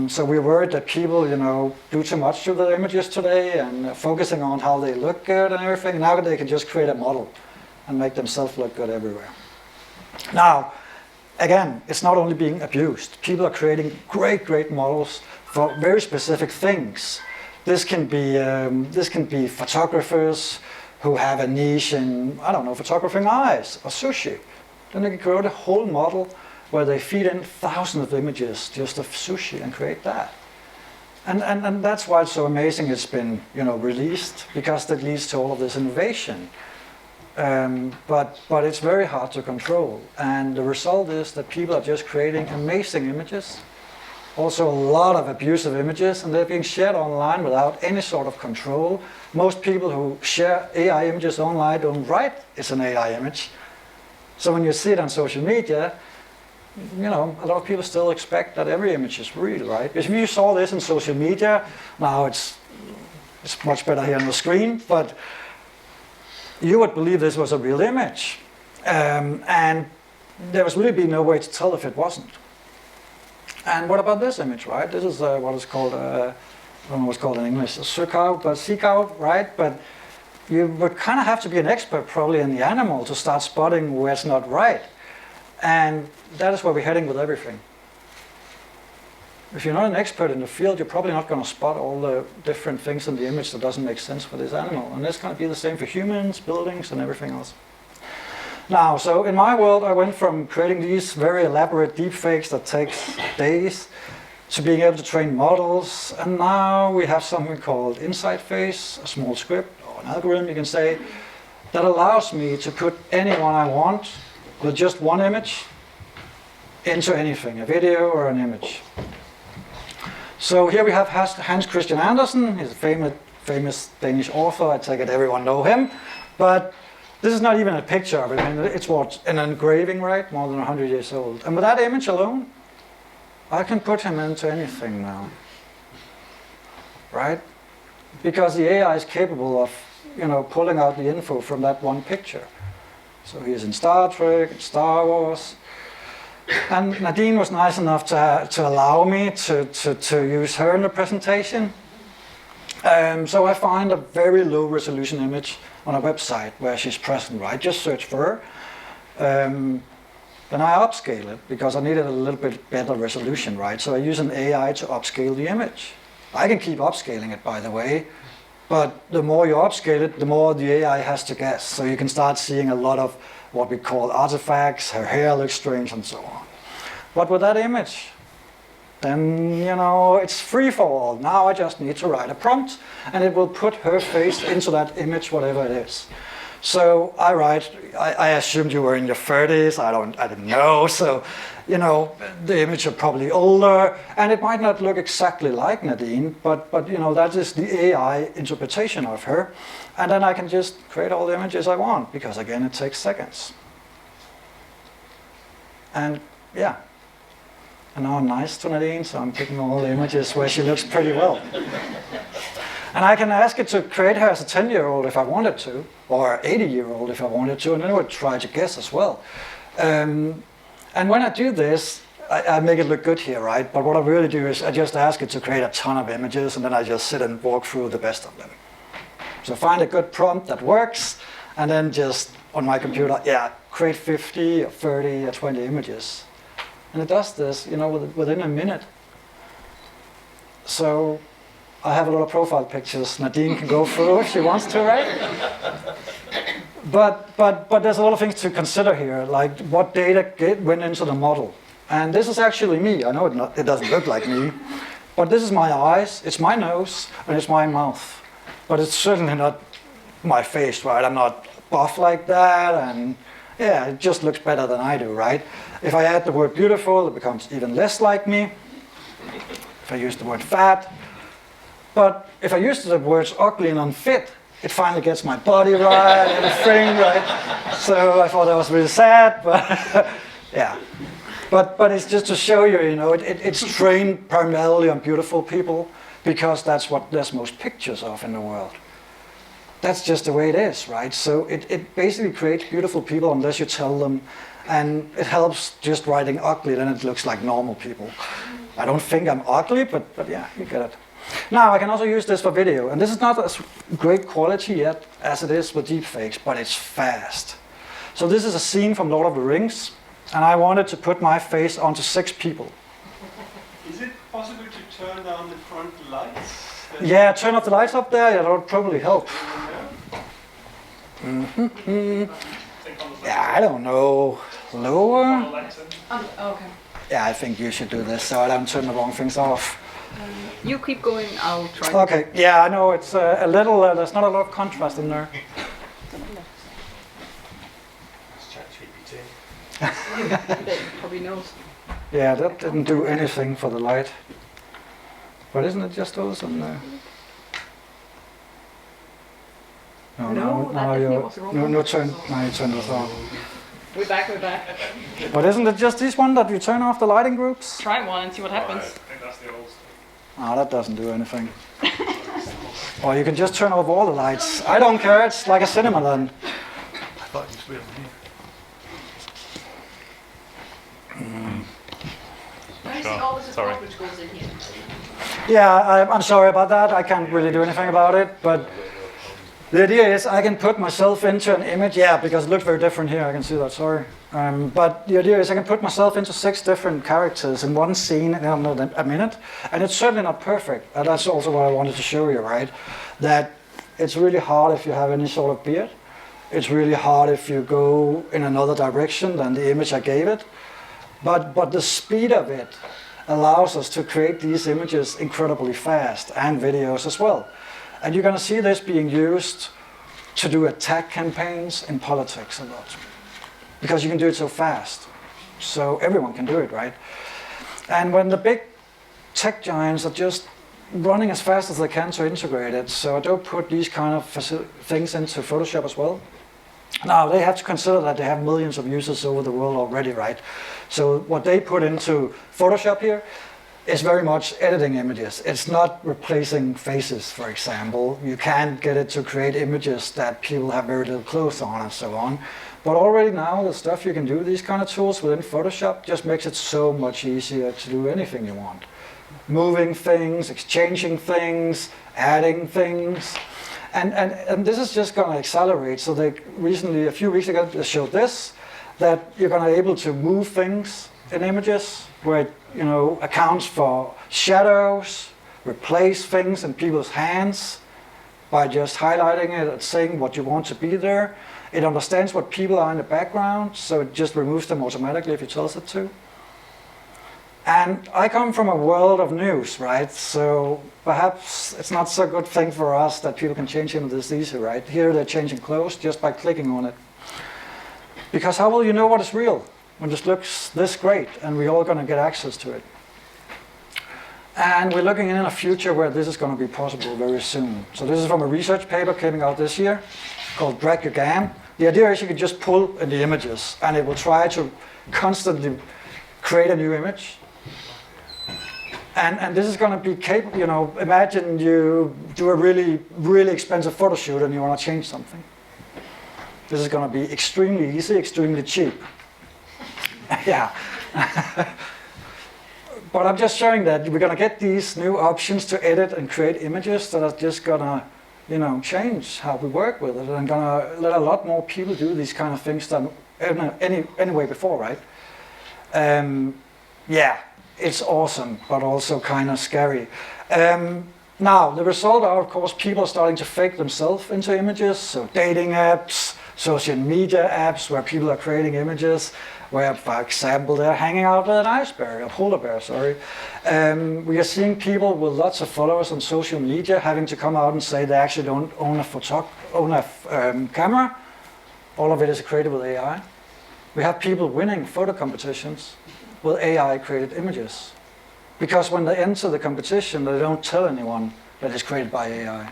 So we're worried that people, do too much to their images today and focusing on how they look good and everything. Now they can just create a model and make themselves look good everywhere. Now, again, it's not only being abused. People are creating great models for very specific things. This can be photographers who have a niche in, photographing eyes or sushi. Then they can create a whole model where they feed in thousands of images just of sushi and create that. And that's why it's so amazing it's been released, because that leads to all of this innovation. But it's very hard to control. And the result is that people are just creating amazing images, also a lot of abusive images, and they're being shared online without any sort of control. Most people who share AI images online don't write it's an AI image. So when you see it on social media, a lot of people still expect that every image is real, right? If you saw this in social media, now it's much better here on the screen, but you would believe this was a real image. And there was really no way to tell if it wasn't. And what about this image, right? This is what is called, I don't know what's called in English, a seek-out, right? But you would kind of have to be an expert probably in the animal to start spotting where it's not right. And that is where we're heading with everything. If you're not an expert in the field, you're probably not going to spot all the different things in the image that doesn't make sense for this animal. And that's going to be the same for humans, buildings, and everything else. Now, so in my world, I went from creating these very elaborate deepfakes that takes days to being able to train models. And now we have something called Insight Face, a small script or an algorithm, you can say, that allows me to put anyone I want with just one image into anything, a video or an image. So here we have Hans Christian Andersen. He's a famous Danish author. I take it everyone know him. But this is not even a picture of it. I mean, it's what, an engraving, right? More than 100 years old. And with that image alone, I can put him into anything now, right? Because the AI is capable of, pulling out the info from that one picture. So he's in Star Trek, Star Wars. And Nadine was nice enough to allow me to use her in the presentation. So I find a very low resolution image on a website where she's present, right? Just search for her. Then I upscale it because I needed a little bit better resolution, right? So I use an AI to upscale the image. I can keep upscaling it, by the way, but the more you upscale it, the more the AI has to guess. So you can start seeing a lot of what we call artifacts, her hair looks strange and so on. But with that image, then, it's free for all. Now I just need to write a prompt and it will put her face into that image, whatever it is. So I write, I assumed you were in your 30s, I didn't know, so, the image are probably older, and it might not look exactly like Nadine, but that is the AI interpretation of her, and then I can just create all the images I want, because again, it takes seconds. And yeah, and now I'm nice to Nadine, so I'm picking all the images where she looks pretty well. And I can ask it to create her as a 10-year-old if I wanted to, or 80-year-old if I wanted to, and then it would try to guess as well. And when I do this, I make it look good here, right? But what I really do is I just ask it to create a ton of images, and then I just sit and walk through the best of them. So find a good prompt that works, and then just on my computer, create 50 or 30 or 20 images. And it does this, within a minute. So I have a lot of profile pictures Nadine can go through if she wants to, right? But there's a lot of things to consider here, like what data went into the model. And this is actually me. I know it doesn't look like me, but this is my eyes, it's my nose, and it's my mouth. But it's certainly not my face, right? I'm not buff like that, and yeah, it just looks better than I do, right? If I add the word beautiful, it becomes even less like me. If I use the word fat. But if I use the words ugly and unfit, it finally gets my body right, everything right. So I thought that was really sad, but yeah. But it's just to show you, it's trained primarily on beautiful people because that's what there's most pictures of in the world. That's just the way it is, right? So it basically creates beautiful people unless you tell them, and it helps just writing ugly, then it looks like normal people. I don't think I'm ugly, but yeah, you get it. Now, I can also use this for video, and this is not as great quality yet as it is with deepfakes, but it's fast. So this is a scene from Lord of the Rings, and I wanted to put my face onto 6 people. Is it possible to turn down the front lights? Yeah, turn off the lights up there, yeah, that would probably help. Yeah, I don't know. Lower? Okay. Yeah, I think you should do this so I don't turn the wrong things off. You keep going, I'll try. Okay, yeah, I know it's a little, there's not a lot of contrast in there. That probably knows. Yeah, that didn't do anything for the light. But isn't it just those on there? No, now that you was the wrong one. now you turn this off. We're back. But isn't it just this one that you turn off the lighting groups? Try one and see what happens. I think that's the old stuff. Oh, that doesn't do anything. Or you can just turn off all the lights. I don't care, it's like a cinema then. I thought it was weird. Sorry. Which goes in here. Yeah, I'm sorry about that. I can't really do anything about it. But the idea is I can put myself into an image. Yeah, because it looks very different here. I can see that, sorry. But the idea is I can put myself into 6 different characters in one scene in a minute. And it's certainly not perfect. And that's also what I wanted to show you, right? That it's really hard if you have any sort of beard. It's really hard if you go in another direction than the image I gave it. But the speed of it allows us to create these images incredibly fast, and videos as well. And you're going to see this being used to do attack campaigns in politics a lot. Because you can do it so fast. So everyone can do it, right? And when the big tech giants are just running as fast as they can to integrate it, so Adobe put these kind of things into Photoshop as well. Now, they have to consider that they have millions of users over the world already, right? So what they put into Photoshop here is very much editing images. It's not replacing faces, for example. You can't get it to create images that people have very little clothes on and so on. But already now, the stuff you can do, these kind of tools within Photoshop, just makes it so much easier to do anything you want. Moving things, exchanging things, adding things. And this is just going to accelerate. So they recently, a few weeks ago, they showed this, that you're going to be able to move things in images where it, accounts for shadows, replace things in people's hands by just highlighting it and saying what you want to be there. It understands what people are in the background, so it just removes them automatically if it tells it to. And I come from a world of news, right? So perhaps it's not so good thing for us that people can change images easy, right? Here they're changing clothes just by clicking on it. Because how will you know what is real when this looks this great and we're all going to get access to it? And we're looking in a future where this is going to be possible very soon. So this is from a research paper coming out this year called Drag Your GAN. The idea is you can just pull in the images and it will try to constantly create a new image. And this is going to be capable, imagine you do a really, really expensive photo shoot and you want to change something. This is going to be extremely easy, extremely cheap. Yeah. But I'm just showing that we're going to get these new options to edit and create images that are just going to, change how we work with it and going to let a lot more people do these kind of things than any way before, right? Yeah. It's awesome, but also kind of scary. Now, the result are, of course, people are starting to fake themselves into images. So dating apps, social media apps where people are creating images where, for example, they're hanging out with an iceberg, a polar bear, sorry. We are seeing people with lots of followers on social media having to come out and say they actually don't own a camera. All of it is created with AI. We have people winning photo competitions with AI-created images. Because when they enter the competition, they don't tell anyone that it's created by AI.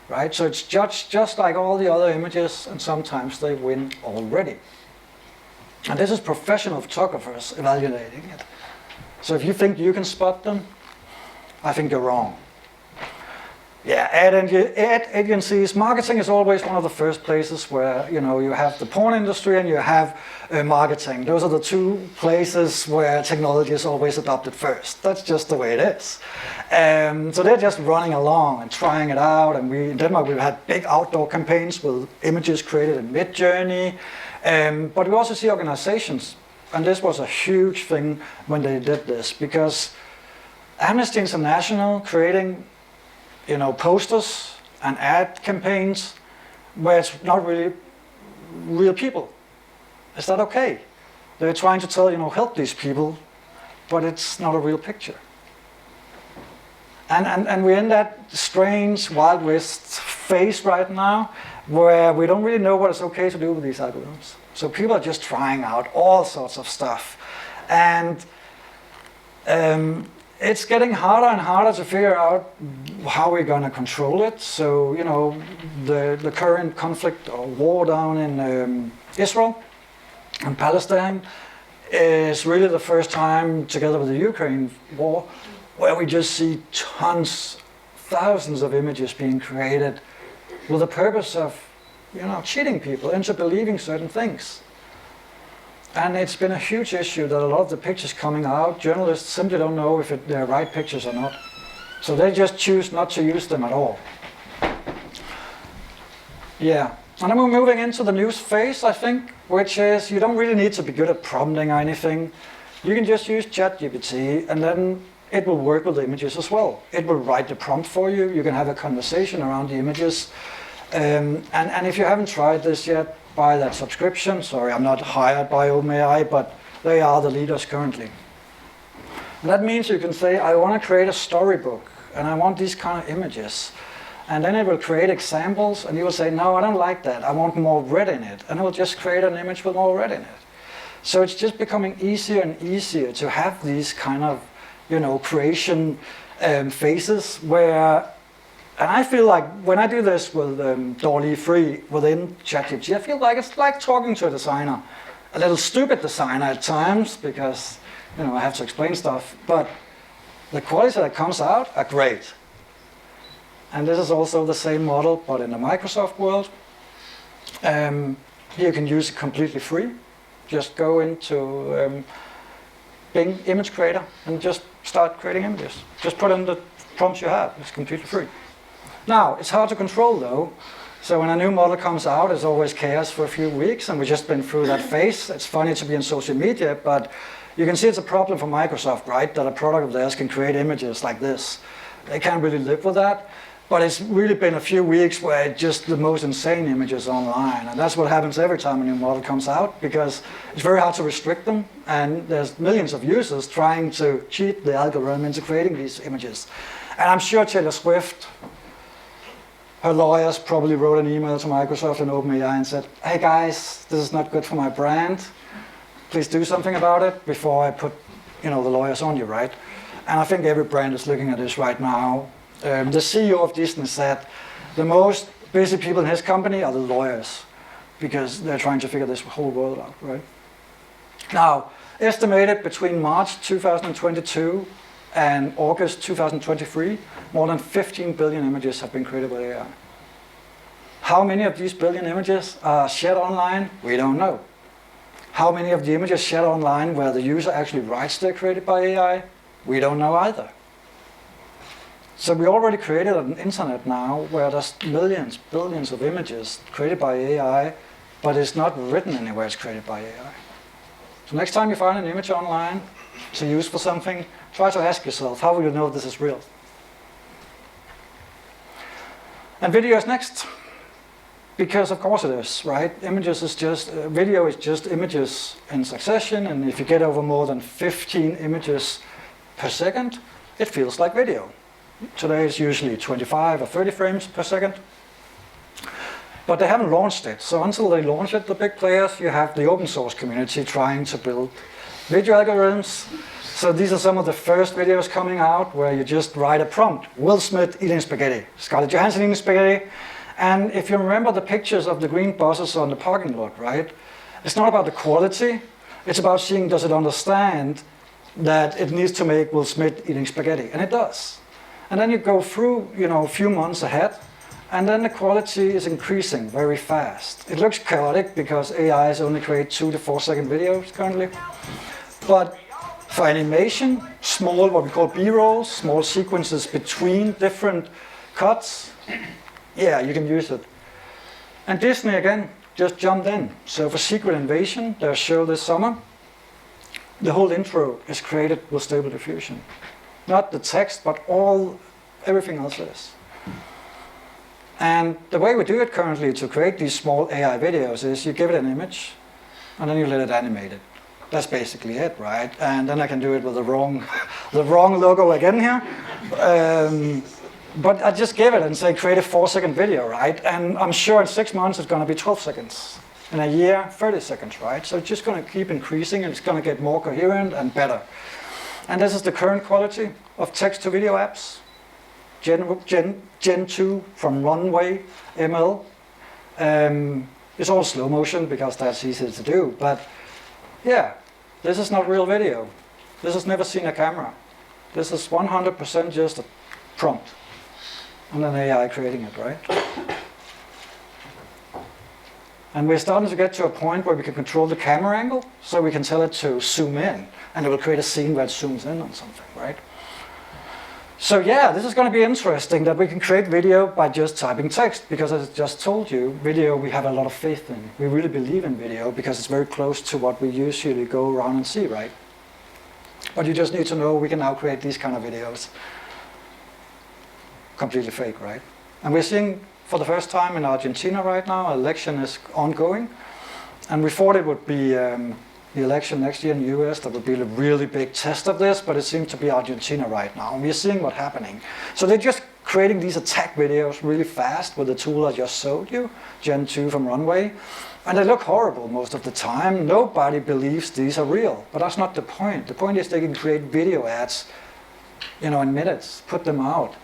Right? So it's judged just like all the other images, and sometimes they win already. And this is professional photographers evaluating it. So if you think you can spot them, I think you're wrong. Yeah, ad agencies, marketing is always one of the first places where you have the porn industry and you have marketing. Those are the two places where technology is always adopted first. That's just the way it is. So they're just running along and trying it out. And in Denmark, we've had big outdoor campaigns with images created in Midjourney. But we also see organizations, and this was a huge thing when they did this, because Amnesty International creating posters and ad campaigns where it's not really real people. Is that okay? They're trying to tell, help these people, but it's not a real picture. And we're in that strange Wild West phase right now where we don't really know what is okay to do with these algorithms. So people are just trying out all sorts of stuff. And it's getting harder and harder to figure out how we're going to control it. So, the current conflict or war down in Israel and Palestine is really the first time, together with the Ukraine war, where we just see thousands of images being created with the purpose of, cheating people into believing certain things. And it's been a huge issue that a lot of the pictures coming out, journalists simply don't know if they're right pictures or not. So they just choose not to use them at all. Yeah, and then we're moving into the news phase, I think, which is you don't really need to be good at prompting or anything. You can just use ChatGPT, and then it will work with the images as well. It will write the prompt for you. You can have a conversation around the images. And if you haven't tried this yet, buy that subscription. Sorry, I'm not hired by OpenAI, but they are the leaders currently. And that means you can say, I want to create a storybook, and I want these kind of images. And then it will create examples, and you will say, no, I don't like that. I want more red in it. And it will just create an image with more red in it. So it's just becoming easier and easier to have these kind of, creation phases where. And I feel like when I do this with DALL-E Free within ChatGPT, I feel like it's like talking to a designer. A little stupid designer at times because, I have to explain stuff. But the quality that comes out are great. And this is also the same model, but in the Microsoft world. Here you can use it completely free. Just go into Bing Image Creator and just start creating images. Just put in the prompts you have. It's completely free. Now, it's hard to control though. So when a new model comes out, it's always chaos for a few weeks, and we've just been through that phase. It's funny to be in social media, but you can see it's a problem for Microsoft, right? That a product of theirs can create images like this. They can't really live with that. But it's really been a few weeks where it's just the most insane images online. And that's what happens every time a new model comes out, because it's very hard to restrict them. And there's millions of users trying to cheat the algorithm into creating these images. And I'm sure Taylor Swift, her lawyers probably wrote an email to Microsoft and OpenAI and said, hey guys, this is not good for my brand. Please do something about it before I put the lawyers on you, right? And I think every brand is looking at this right now. The CEO of Disney said the most busy people in his company are the lawyers because they're trying to figure this whole world out, right? Now, estimated between March 2022 and August 2023, more than 15 billion images have been created by AI. How many of these billion images are shared online? We don't know. How many of the images shared online where the user actually writes they're created by AI? We don't know either. So we already created an internet now where there's millions, billions of images created by AI, but it's not written anywhere it's created by AI. So next time you find an image online to use for something, try to ask yourself, how will you know this is real? And video is next. Because of course it is, right? Video is just images in succession, and if you get over more than 15 images per second, it feels like video. Today it's usually 25 or 30 frames per second. But they haven't launched it. So until they launch it, the big players, you have the open source community trying to build video algorithms. So these are some of the first videos coming out where you just write a prompt. Will Smith eating spaghetti, Scarlett Johansson eating spaghetti. And if you remember the pictures of the green buses on the parking lot, right? It's not about the quality. It's about seeing, does it understand that it needs to make Will Smith eating spaghetti? And it does. And then you go through, a few months ahead, and then the quality is increasing very fast. It looks chaotic because AIs only create 2 to 4 second videos currently. But for animation, small, what we call B-rolls, small sequences between different cuts, yeah, you can use it. And Disney, again, just jumped in. So for Secret Invasion, their show this summer, the whole intro is created with Stable Diffusion. Not the text, but everything else is. And the way we do it currently to create these small AI videos is you give it an image, and then you let it animate it. That's basically it, right? And then I can do it with the wrong logo again here. But I just give it and say, create a 4-second video, right? And I'm sure in 6 months it's going to be 12 seconds. In a year, 30 seconds, right? So it's just going to keep increasing, and it's going to get more coherent and better. And this is the current quality of text-to-video apps. Gen 2 from Runway ML. It's all slow motion because that's easy to do. But yeah, this is not real video. This has never seen a camera. This is 100% just a prompt. And an AI creating it, right? And we're starting to get to a point where we can control the camera angle, so we can tell it to zoom in, and it will create a scene where it zooms in on something, right? So yeah, this is going to be interesting that we can create video by just typing text, because as I just told you, video we have a lot of faith in. We really believe in video because it's very close to what we usually go around and see, right? But you just need to know we can now create these kind of videos. Completely fake, right? And we're seeing for the first time in Argentina right now, election is ongoing. And we thought it would be the election next year in the US that would be a really big test of this, but it seems to be Argentina right now. And we're seeing what's happening. So they're just creating these attack videos really fast with the tool I just showed you, Gen 2 from Runway. And they look horrible most of the time. Nobody believes these are real, but that's not the point. The point is they can create video ads, in minutes, put them out.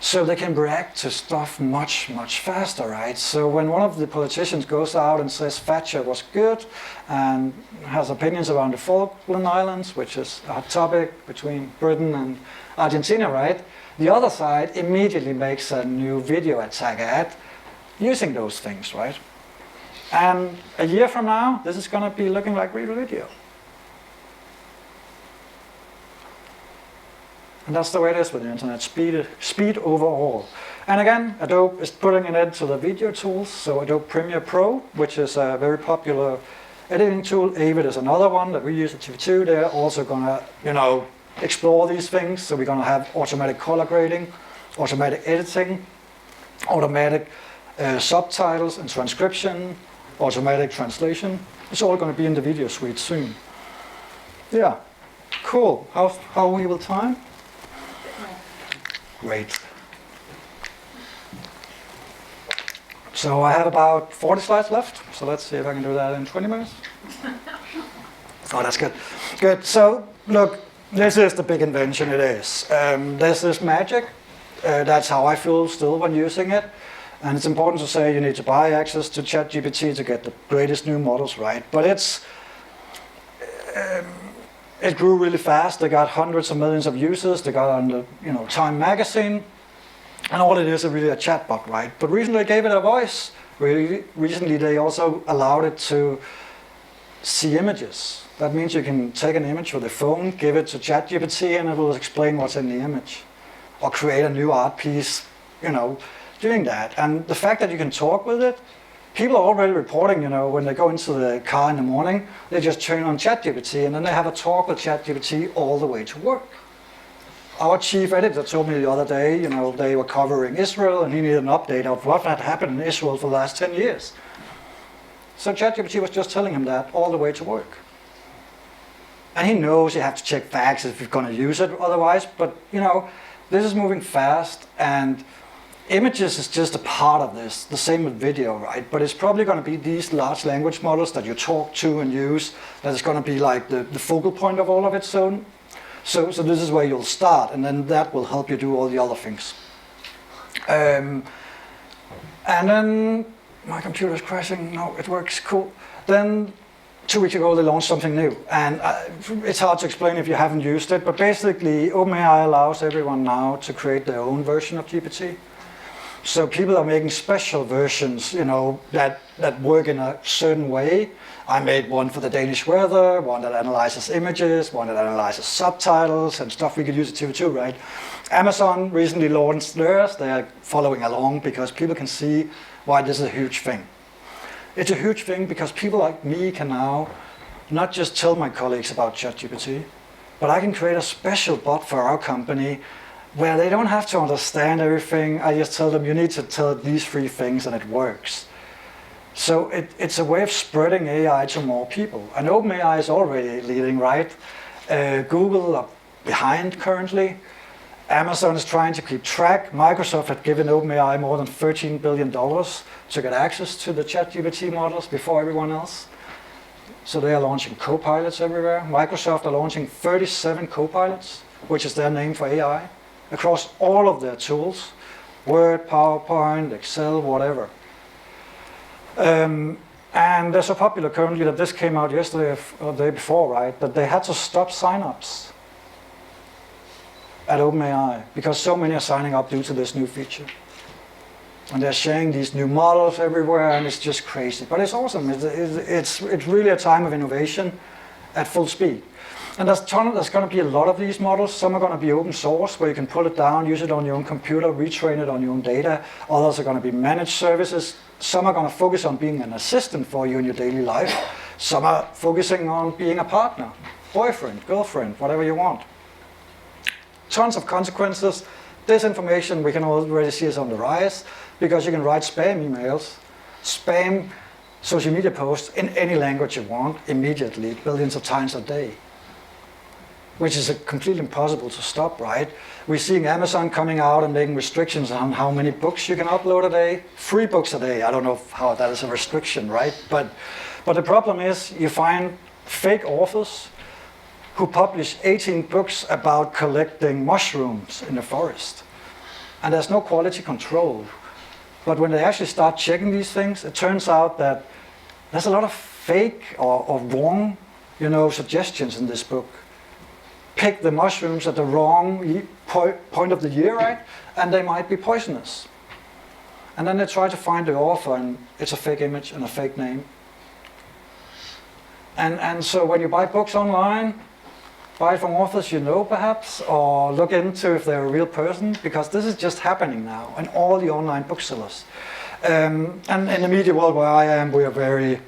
So they can react to stuff much, much faster, right? So when one of the politicians goes out and says Thatcher was good and has opinions around the Falkland Islands, which is a hot topic between Britain and Argentina, right? The other side immediately makes a new video attack ad using those things, right? And a year from now, this is going to be looking like real video. And that's the way it is with the internet, speed overall. And again, Adobe is putting an end to the video tools. So Adobe Premiere Pro, which is a very popular editing tool. Avid is another one that we use at TV2. They're also going to, explore these things. So we're going to have automatic color grading, automatic editing, automatic subtitles and transcription, automatic translation. It's all going to be in the video suite soon. Yeah, cool. How are we with time? Great. So I have about 40 slides left. So let's see if I can do that in 20 minutes. Oh, that's good. Good. So look, this is the big invention. It is. This is magic. That's how I feel still when using it. And it's important to say you need to buy access to ChatGPT to get the greatest new models, right? But it grew really fast. They got hundreds of millions of users. They got on the Time magazine, and all it is really a chatbot, right? But recently they gave it a voice. Recently they also allowed it to see images. That means you can take an image with a phone, give it to ChatGPT, and it will explain what's in the image, or create a new art piece, doing that. And the fact that you can talk with it. People are already reporting, when they go into the car in the morning, they just turn on ChatGPT and then they have a talk with ChatGPT all the way to work. Our chief editor told me the other day, they were covering Israel and he needed an update of what had happened in Israel for the last 10 years. So ChatGPT was just telling him that all the way to work. And he knows you have to check facts if you're going to use it otherwise, but this is moving fast, and Images is just a part of this, the same with video, right? But it's probably going to be these large language models that you talk to and use that is going to be like the focal point of all of it. So this is where you'll start, and then that will help you do all the other things. And then my computer's crashing. No, it works. Cool. Then 2 weeks ago they launched something new, and it's hard to explain if you haven't used it. But basically, OpenAI allows everyone now to create their own version of GPT. So people are making special versions, you know, that work in a certain way. I made one for the Danish weather, one that analyzes images, one that analyzes subtitles and stuff we could use at TV2, right? Amazon recently launched theirs. They are following along because people can see why this is a huge thing. It's a huge thing because people like me can now not just tell my colleagues about ChatGPT, but I can create a special bot for our company where they don't have to understand everything. I just tell them, you need to tell these 3 things and it works. So it's a way of spreading AI to more people. And OpenAI is already leading, right? Google are behind currently. Amazon is trying to keep track. Microsoft had given OpenAI more than $13 billion to get access to the ChatGPT models before everyone else. So they are launching co-pilots everywhere. Microsoft are launching 37 co-pilots, which is their name for AI, across all of their tools, Word, PowerPoint, Excel, whatever. And they're so popular currently that this came out yesterday or the day before, right? That they had to stop signups at OpenAI because so many are signing up due to this new feature. And they're sharing these new models everywhere, and it's just crazy. But it's awesome. It's really a time of innovation at full speed. And there's going to be a lot of these models. Some are going to be open source, where you can pull it down, use it on your own computer, retrain it on your own data. Others are going to be managed services. Some are going to focus on being an assistant for you in your daily life. Some are focusing on being a partner, boyfriend, girlfriend, whatever you want. Tons of consequences. This information we can already see is on the rise because you can write spam emails, spam social media posts in any language you want immediately, billions of times a day, which is completely impossible to stop, right? We're seeing Amazon coming out and making restrictions on how many books you can upload a day. 3 books a day. I don't know how that is a restriction, right? But the problem is you find fake authors who publish 18 books about collecting mushrooms in the forest. And there's no quality control. But when they actually start checking these things, it turns out that there's a lot of fake or wrong, suggestions in this book. Pick the mushrooms at the wrong point of the year, right? And they might be poisonous. And then they try to find the author, and it's a fake image and a fake name. And so when you buy books online, buy from authors you know perhaps, or look into if they're a real person, because this is just happening now in all the online booksellers. And in the media world where I am, we are very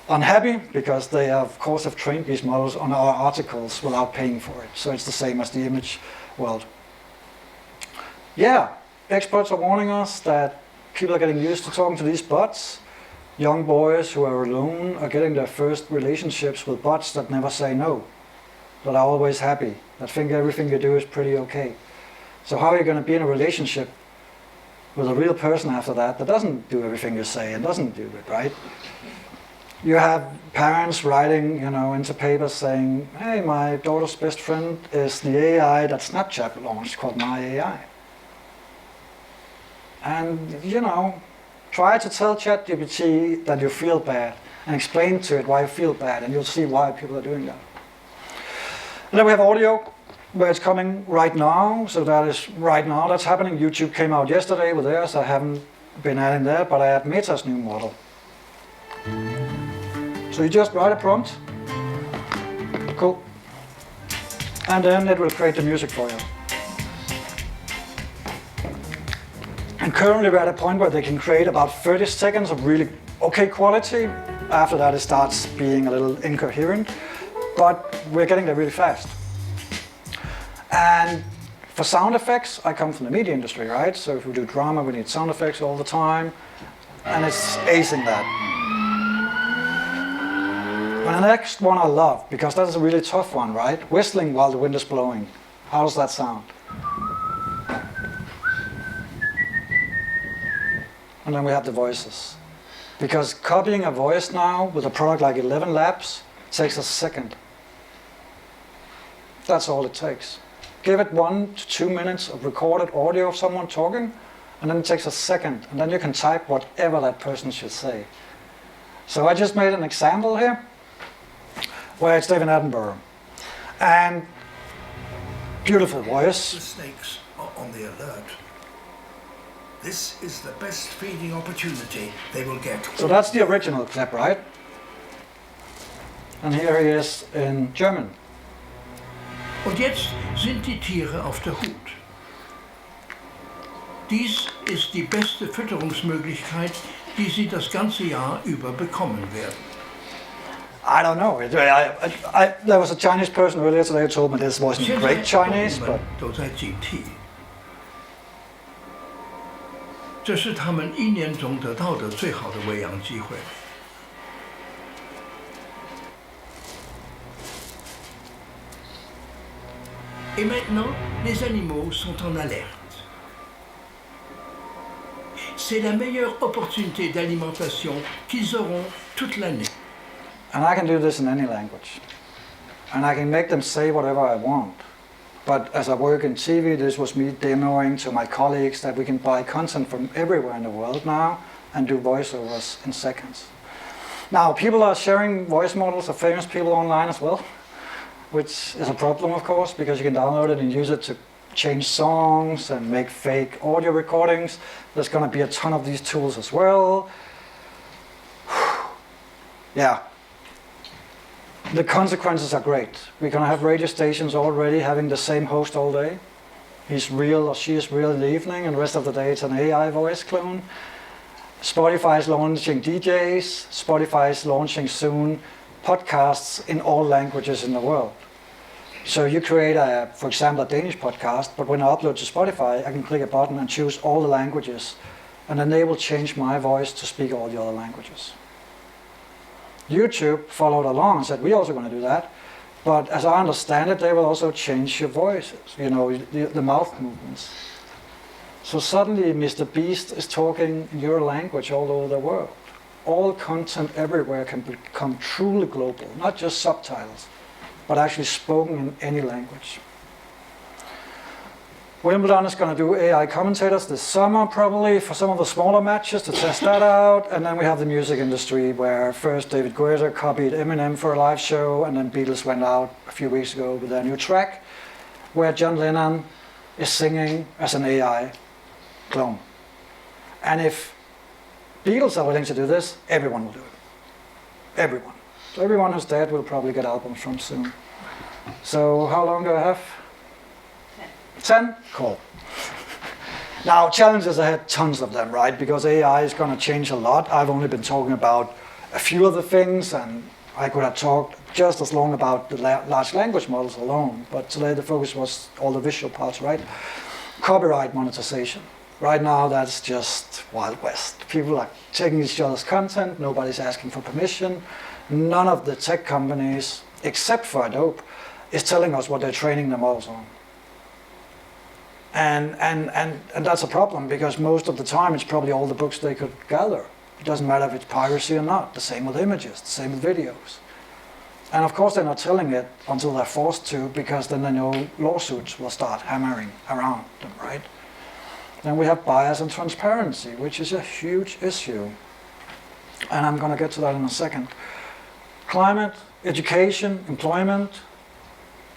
unhappy because they of course have trained these models on our articles without paying for it. So it's the same as the image world. Yeah, experts are warning us that people are getting used to talking to these bots. Young boys who are alone are getting their first relationships with bots that never say no, that are always happy, that think everything you do is pretty okay. So how are you going to be in a relationship with a real person after that doesn't do everything you say and doesn't do it, right? You have parents writing, into papers saying, hey, my daughter's best friend is the AI that Snapchat launched called My AI. And, try to tell ChatGPT that you feel bad and explain to it why you feel bad, and you'll see why people are doing that. And then we have audio, where it's coming right now. So that is right now, that's happening. YouTube came out yesterday with theirs. I haven't been adding that, but I add Meta's new model. So you just write a prompt, cool, and then it will create the music for you. And currently we're at a point where they can create about 30 seconds of really okay quality. After that it starts being a little incoherent, but we're getting there really fast. And for sound effects, I come from the media industry, right? So if we do drama, we need sound effects all the time, and it's acing that. And the next one I love, because that is a really tough one, right? Whistling while the wind is blowing. How does that sound? and then we have the voices. Because copying a voice now with a product like 11 Labs takes a second. That's all it takes. Give it 1 to 2 minutes of recorded audio of someone talking, and then it takes a second, and then you can type whatever that person should say. So I just made an example here, where it's David Attenborough. And beautiful voice. The snakes are on the alert. This is the best feeding opportunity they will get. So that's the original clip, right? And here he is in German. Und jetzt sind die Tiere auf der Hut. Dies ist die beste Fütterungsmöglichkeit, die sie das ganze Jahr über bekommen werden. I don't know. There was a Chinese person earlier today who told me this wasn't great Chinese, but 都在警惕。这是他们1年中得到的最好的喂养机会。Et maintenant, les animaux sont en alerte. C'est la meilleure opportunité d'alimentation qu'ils auront toute l'année. and I can do this in any language. And I can make them say whatever I want. But as I work in TV, this was me demoing to my colleagues that we can buy content from everywhere in the world now and do voiceovers in seconds. Now, people are sharing voice models of famous people online as well, which is a problem, of course, because you can download it and use it to change songs and make fake audio recordings. There's going to be a ton of these tools as well. Yeah. The consequences are great. We're going to have radio stations already having the same host all day. He's real or she is real in the evening, and the rest of the day it's an AI voice clone. Spotify is launching DJs. Spotify is launching soon podcasts in all languages in the world. So you create, for example, a Danish podcast, but when I upload to Spotify, I can click a button and choose all the languages, and then they will change my voice to speak all the other languages. YouTube followed along and said, we're also going to do that. But as I understand it, they will also change your voices, you know, the mouth movements. So suddenly Mr. Beast is talking your language all over the world. All content everywhere can become truly global, not just subtitles, but actually spoken in any language. Wimbledon is going to do AI commentators this summer, probably, for some of the smaller matches to test that out. And then we have the music industry, where first David Guetta copied Eminem for a live show, and then Beatles went out a few weeks ago with their new track, where John Lennon is singing as an AI clone. And if Beatles are willing to do this, everyone will do it. Everyone. So everyone who's dead will probably get albums from soon. So how long do I have? 10? Cool. Now, challenges ahead, tons of them, right? Because AI is going to change a lot. I've only been talking about a few of the things, and I could have talked just as long about the large language models alone. But today the focus was all the visual parts, right? Copyright monetization. Right now, that's just Wild West. People are taking each other's content. Nobody's asking for permission. None of the tech companies, except for Adobe, is telling us what they're training the models on. And that's a problem, because most of the time it's probably all the books they could gather. It doesn't matter if it's piracy or not. The same with images, the same with videos. And of course they're not telling it until they're forced to, because then they know lawsuits will start hammering around them, right? Then we have bias and transparency, which is a huge issue. And I'm going to get to that in a second. Climate, education, employment,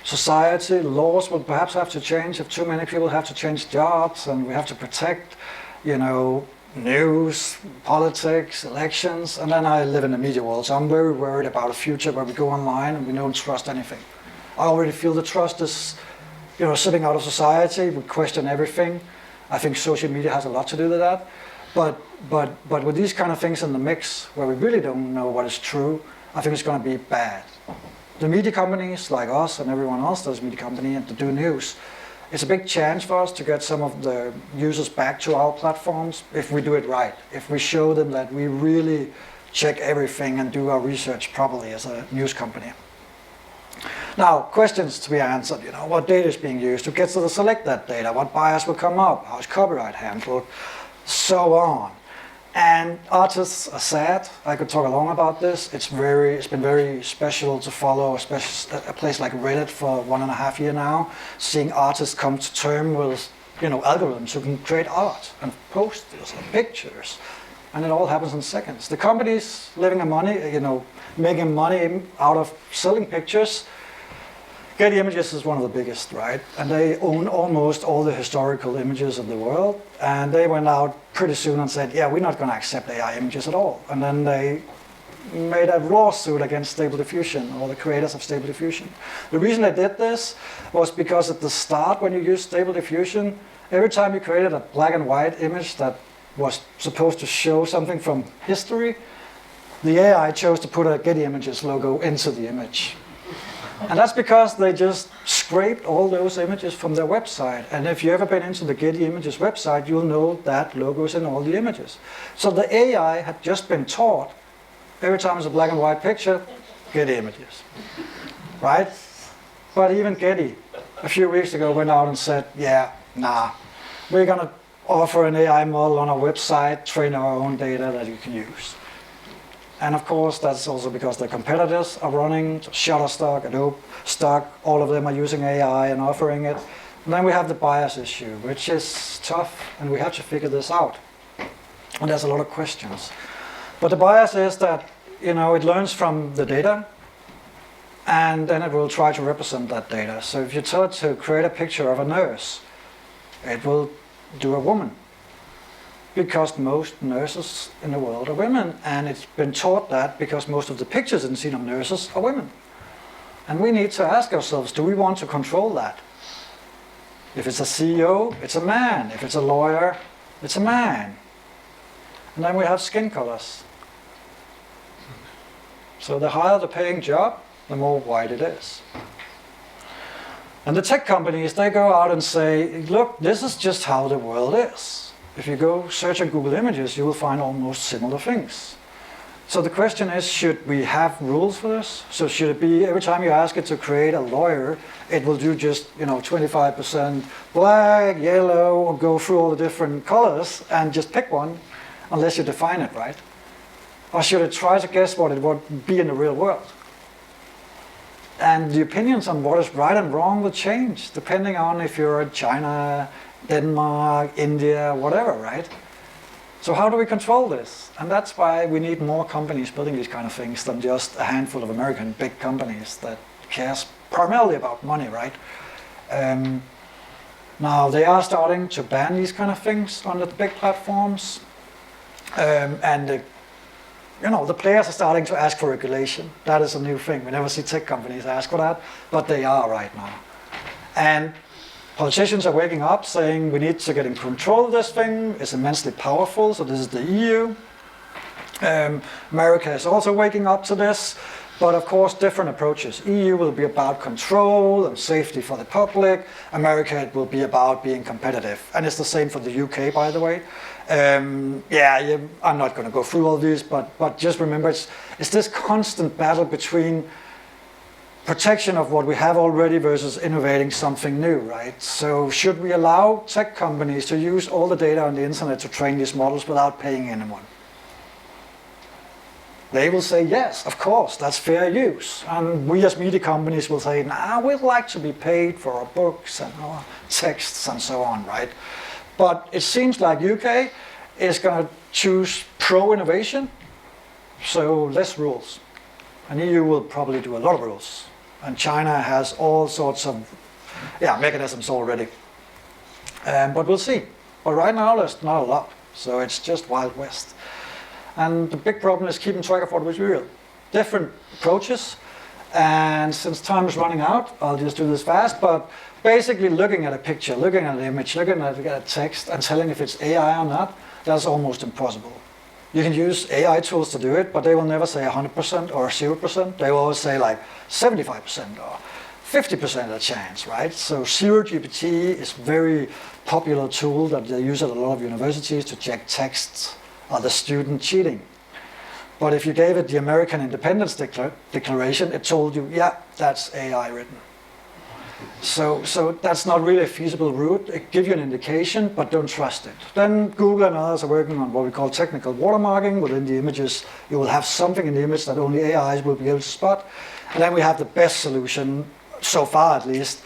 society, laws will perhaps have to change if too many people have to change jobs, and we have to protect, you know, news, politics, elections. And then I live in the media world, so I'm very worried about a future where we go online and we don't trust anything. I already feel the trust is, you know, slipping out of society. We question everything. I think social media has a lot to do with that. But with these kind of things in the mix, where we really don't know what is true, I think it's going to be bad. The media companies like us and everyone else does media company and to do news, it's a big chance for us to get some of the users back to our platforms if we do it right. If we show them that we really check everything and do our research properly as a news company. Now, questions to be answered, you know, what data is being used, who gets to select that data, what bias will come up, how is copyright handled, so on. And artists are sad. I could talk along about this. It's been very special to follow a place like Reddit for 1.5 years now, seeing artists come to terms with algorithms who can create art and posters and pictures, and it all happens in seconds. The companies making money out of selling pictures. Getty Images is one of the biggest, right? And they own almost all the historical images of the world. And they went out pretty soon and said, yeah, we're not going to accept AI images at all. And then they made a lawsuit against Stable Diffusion, or the creators of Stable Diffusion. The reason they did this was because at the start, when you used Stable Diffusion, every time you created a black and white image that was supposed to show something from history, the AI chose to put a Getty Images logo into the image. And that's because they just scraped all those images from their website. And if you've ever been into the Getty Images website, you'll know that logo's in all the images. So the AI had just been taught, every time it's a black and white picture, Getty Images, right? But even Getty, a few weeks ago, went out and said, yeah, nah, we're going to offer an AI model on our website, train our own data that you can use. And of course, that's also because their competitors are running, Shutterstock, Adobe Stock, all of them are using AI and offering it. And then we have the bias issue, which is tough, and we have to figure this out. And there's a lot of questions. But the bias is that, it learns from the data, and then it will try to represent that data. So if you tell it to create a picture of a nurse, it will do a woman. Because most nurses in the world are women, and it's been taught that because most of the pictures in scene of nurses are women. And we need to ask ourselves, do we want to control that? If it's a CEO, it's a man. If it's a lawyer, it's a man. And then we have skin colors. So the higher the paying job, the more white it is. And the tech companies, they go out and say, look, this is just how the world is. If you go search on Google Images, you will find almost similar things. So the question is, should we have rules for this? So should it be, every time you ask it to create a lawyer, it will do just 25% black, yellow, or go through all the different colors and just pick one, unless you define it, right? Or should it try to guess what it would be in the real world? And the opinions on what is right and wrong will change, depending on if you're in China, Denmark, India, whatever, right? So how do we control this? And that's why we need more companies building these kind of things than just a handful of American big companies that cares primarily about money, right? Now they are starting to ban these kind of things on the big platforms, and the players are starting to ask for regulation. That is a new thing. We never see tech companies ask for that, but they are right now. And politicians are waking up saying we need to get in control of this thing. It's immensely powerful, so this is the EU. America is also waking up to this, but of course different approaches. EU will be about control and safety for the public. America, it will be about being competitive. And it's the same for the UK, by the way. I'm not going to go through all these, but just remember, it's this constant battle between protection of what we have already versus innovating something new, right? So should we allow tech companies to use all the data on the internet to train these models without paying anyone? They will say, yes, of course, that's fair use. And we as media companies will say, nah, we'd like to be paid for our books and our texts and so on, right? But it seems like UK is going to choose pro-innovation, so less rules. And EU will probably do a lot of rules. And China has all sorts of mechanisms already. But we'll see. But right now, there's not a lot. So it's just Wild West. And the big problem is keeping track of what was real. Different approaches. And since time is running out, I'll just do this fast. But basically looking at a picture, looking at an image, looking at a text, and telling if it's AI or not, that's almost impossible. You can use AI tools to do it, but they will never say 100% or 0%. They will always say like 75% or 50% of the chance, right? So ZeroGPT is a very popular tool that they use at a lot of universities to check texts or the student cheating. But if you gave it the American Independence Declaration, it told you, yeah, that's AI written. So that's not really a feasible route. It gives you an indication, but don't trust it. Then Google and others are working on what we call technical watermarking. Within the images, you will have something in the image that only AIs will be able to spot. And then we have the best solution, so far at least,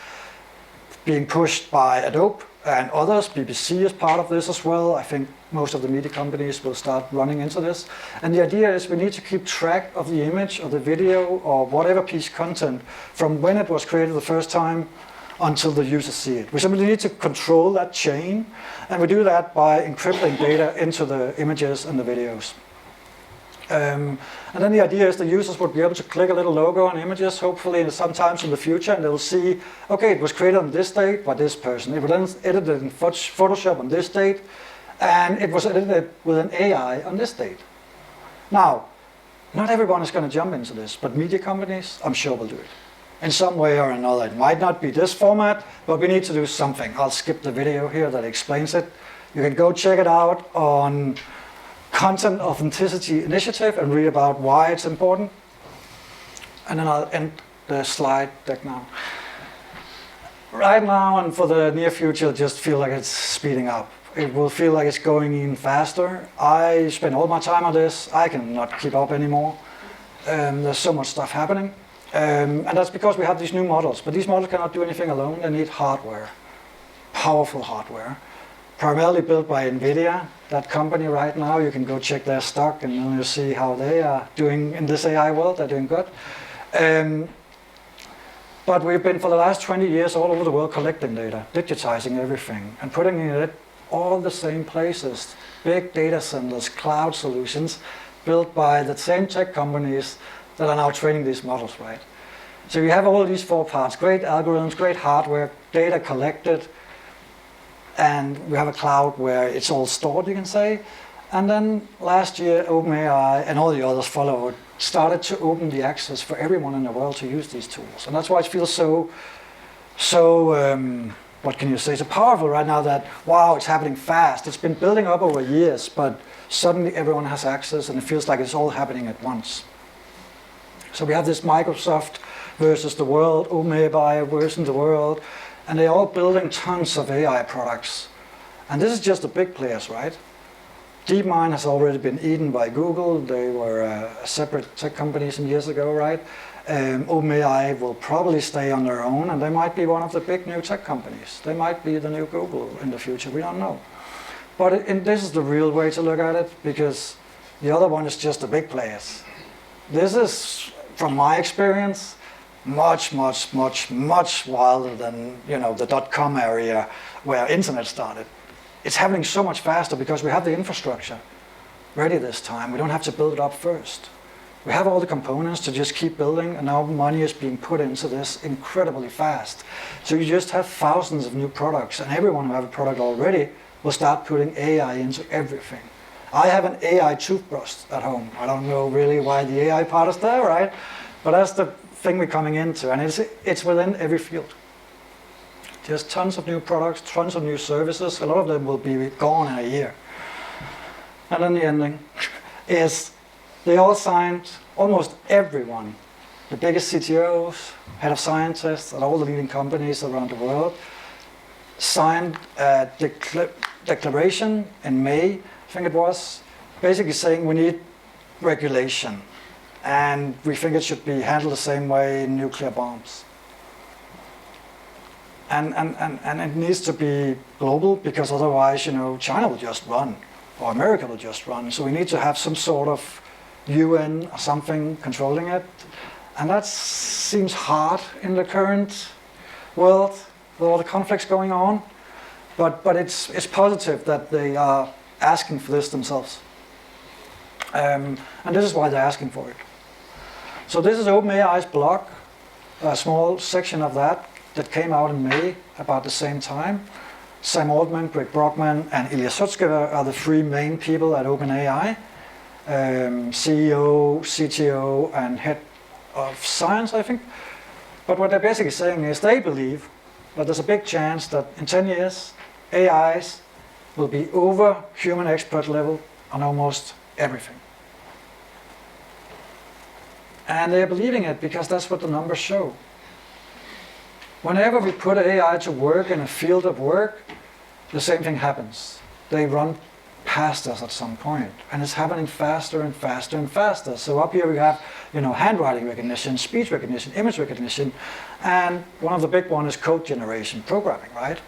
being pushed by Adobe and others. BBC is part of this as well. I think most of the media companies will start running into this. And the idea is we need to keep track of the image or the video or whatever piece of content from when it was created the first time until the users see it. We simply need to control that chain, and we do that by encrypting data into the images and the videos. And then the idea is the users would be able to click a little logo on images, hopefully sometimes in the future, and they'll see, okay, it was created on this date by this person. It was then edited in Photoshop on this date, and it was edited with an AI on this date. Now, not everyone is going to jump into this, but media companies, I'm sure, will do it in some way or another. It might not be this format, but we need to do something. I'll skip the video here that explains it. You can go check it out on Content Authenticity Initiative and read about why it's important. And then I'll end the slide deck now. Right now and for the near future, it just feel like it's speeding up. It will feel like it's going even faster. I spend all my time on this. I cannot keep up anymore. There's so much stuff happening. And that's because we have these new models. But these models cannot do anything alone. They need hardware, powerful hardware. Primarily built by NVIDIA, that company right now. You can go check their stock and then you'll see how they are doing in this AI world. They're doing good. But we've been for the last 20 years all over the world collecting data, digitizing everything, and putting it all the same places. Big data centers, cloud solutions, built by the same tech companies that are now training these models, right? So you have all these four parts, great algorithms, great hardware, data collected, and we have a cloud where it's all stored, you can say. And then last year, OpenAI and all the others followed, started to open the access for everyone in the world to use these tools. And that's why it feels so what can you say, so powerful right now that, wow, it's happening fast. It's been building up over years, but suddenly everyone has access and it feels like it's all happening at once. So we have this Microsoft versus the world, OpenAI versus the world, and they're all building tons of AI products. And this is just the big players, right? DeepMind has already been eaten by Google. They were separate tech companies some years ago, right? OpenAI will probably stay on their own, and they might be one of the big new tech companies. They might be the new Google in the future, we don't know. But this is the real way to look at it, because the other one is just the big players. This is, from my experience, much wilder than the .com area where internet started. It's happening so much faster because we have the infrastructure ready this time. We don't have to build it up first. We have all the components to just keep building, and now money is being put into this incredibly fast. So you just have thousands of new products, and everyone who have a product already will start putting AI into everything. I have an AI toothbrush at home. I don't know really why the AI part is there, right? But that's the thing we're coming into, and it's within every field. Just tons of new products, tons of new services. A lot of them will be gone in a year. And then the ending is they all signed, almost everyone, the biggest CTOs, head of scientists at all the leading companies around the world, signed a declaration in May, I think it was, basically saying we need regulation. And we think it should be handled the same way in nuclear bombs. And it needs to be global, because otherwise, China will just run, or America will just run. So we need to have some sort of UN or something controlling it. And that seems hard in the current world with all the conflicts going on. But it's positive that they are asking for this themselves. And this is why they're asking for it. So this is OpenAI's blog, a small section of that came out in May about the same time. Sam Altman, Greg Brockman, and Ilya Sutskever are the three main people at OpenAI. CEO, CTO, and head of science, I think. But what they're basically saying is they believe that there's a big chance that in 10 years, AIs will be over human expert level on almost everything. And they're believing it because that's what the numbers show. Whenever we put AI to work in a field of work, the same thing happens. They run past us at some point, and it's happening faster and faster and faster. So up here we have, handwriting recognition, speech recognition, image recognition, and one of the big ones is code generation, programming, right?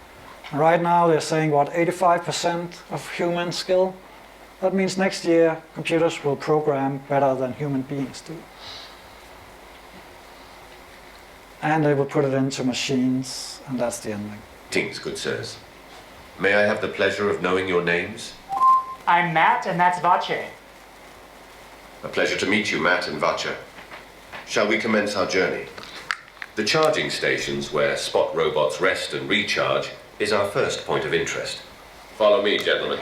And right now they're saying, 85% of human skill? That means next year computers will program better than human beings do. And they will put it into machines, and that's the ending. Greetings, good sirs. May I have the pleasure of knowing your names? I'm Matt, and that's Vache. A pleasure to meet you, Matt and Vacha. Shall we commence our journey? The charging stations where spot robots rest and recharge is our first point of interest. Follow me, gentlemen.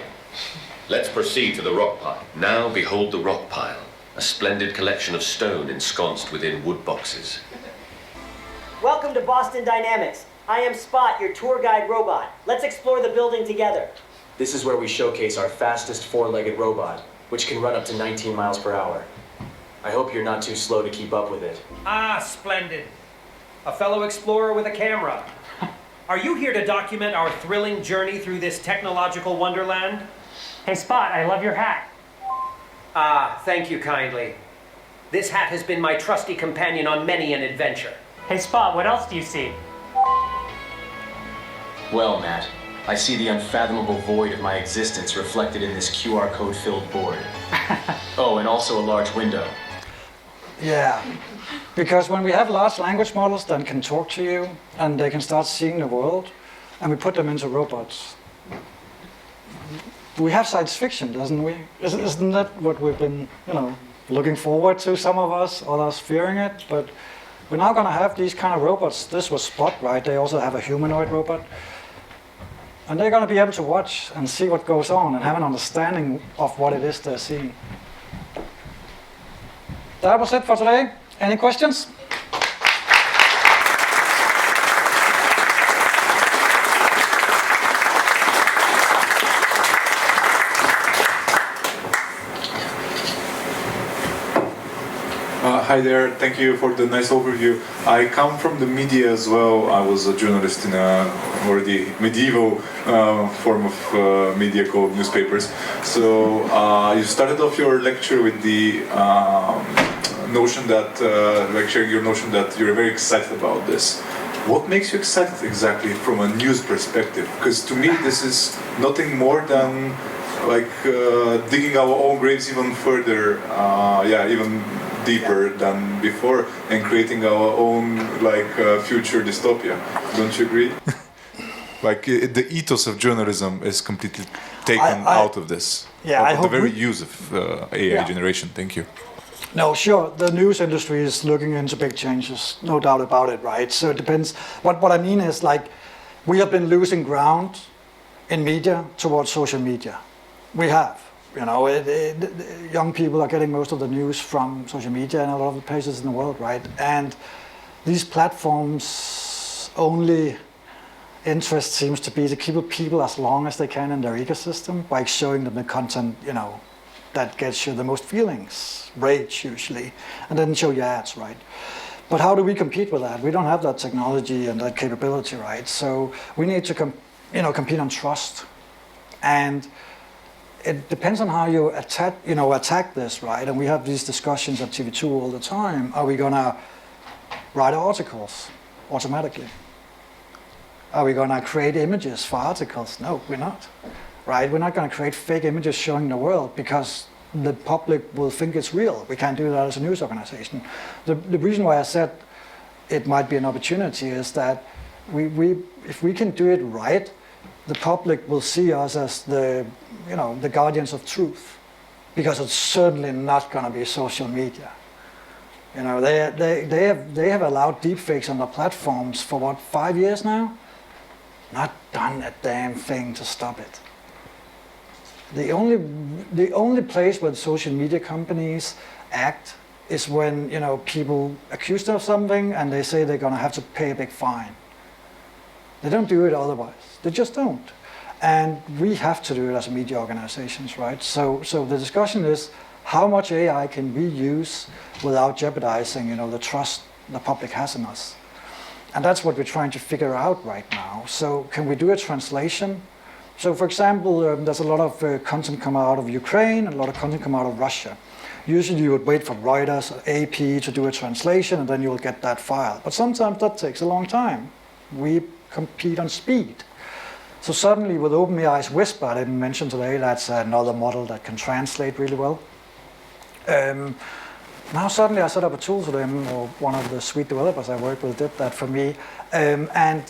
Let's proceed to the rock pile. Now behold the rock pile, a splendid collection of stone ensconced within wood boxes. Welcome to Boston Dynamics. I am Spot, your tour guide robot. Let's explore the building together. This is where we showcase our fastest four-legged robot, which can run up to 19 miles per hour. I hope you're not too slow to keep up with it. Ah, splendid. A fellow explorer with a camera. Are you here to document our thrilling journey through this technological wonderland? Hey Spot, I love your hat. Ah, thank you kindly. This hat has been my trusty companion on many an adventure. Hey Spot, what else do you see? Well, Matt, I see the unfathomable void of my existence reflected in this QR code-filled board. Oh, and also a large window. Yeah, because when we have large language models that can talk to you and they can start seeing the world, and we put them into robots, we have science fiction, doesn't we? Isn't that what we've been, looking forward to, some of us, others fearing it? But we're now going to have these kind of robots. This was Spot, right? They also have a humanoid robot. And they're going to be able to watch and see what goes on and have an understanding of what it is they're seeing. That was it for today. Any questions? Hi there, thank you for the nice overview. I come from the media as well. I was a journalist in a already medieval form of media called newspapers. So you started off your lecture with the notion that, sharing your notion that you're very excited about this. What makes you excited exactly from a news perspective? Because to me this is nothing more than digging our own graves even further, even deeper than before, and creating our own future dystopia. Don't you agree? The ethos of journalism is completely taken out of this. Yeah, I hope the very use of AI generation. Thank you. No, sure. The news industry is looking into big changes, no doubt about it, right? So it depends. What I mean is, we have been losing ground in media towards social media. We have. Young people are getting most of the news from social media and a lot of the places in the world, right? And these platforms' only interest seems to be to keep people as long as they can in their ecosystem by showing them the content, that gets you the most feelings, rage usually, and then show you ads, right? But how do we compete with that? We don't have that technology and that capability, right? So we need to compete on trust. And it depends on how you attack this, right? And we have these discussions at TV2 all the time. Are we gonna write articles automatically? Are we gonna create images for articles? No, we're not, right? We're not gonna create fake images showing the world because the public will think it's real. We can't do that as a news organization. The reason why I said it might be an opportunity is that if we can do it right, the public will see us as the guardians of truth, because it's certainly not going to be social media. They have allowed deepfakes on their platforms for 5 years now? Not done a damn thing to stop it. The only place where social media companies act is when people accuse them of something and they say they're going to have to pay a big fine. They don't do it otherwise. They just don't. And we have to do it as media organizations, right? So the discussion is, how much AI can we use without jeopardizing, the trust the public has in us? And that's what we're trying to figure out right now. So can we do a translation? So for example, there's a lot of content come out of Ukraine and a lot of content come out of Russia. Usually you would wait for Reuters or AP to do a translation and then you'll get that file. But sometimes that takes a long time. We compete on speed. So suddenly with OpenAI's Whisper, I didn't mention today, that's another model that can translate really well. Now suddenly I set up a tool for them, or one of the Sweet developers I work with did that for me. And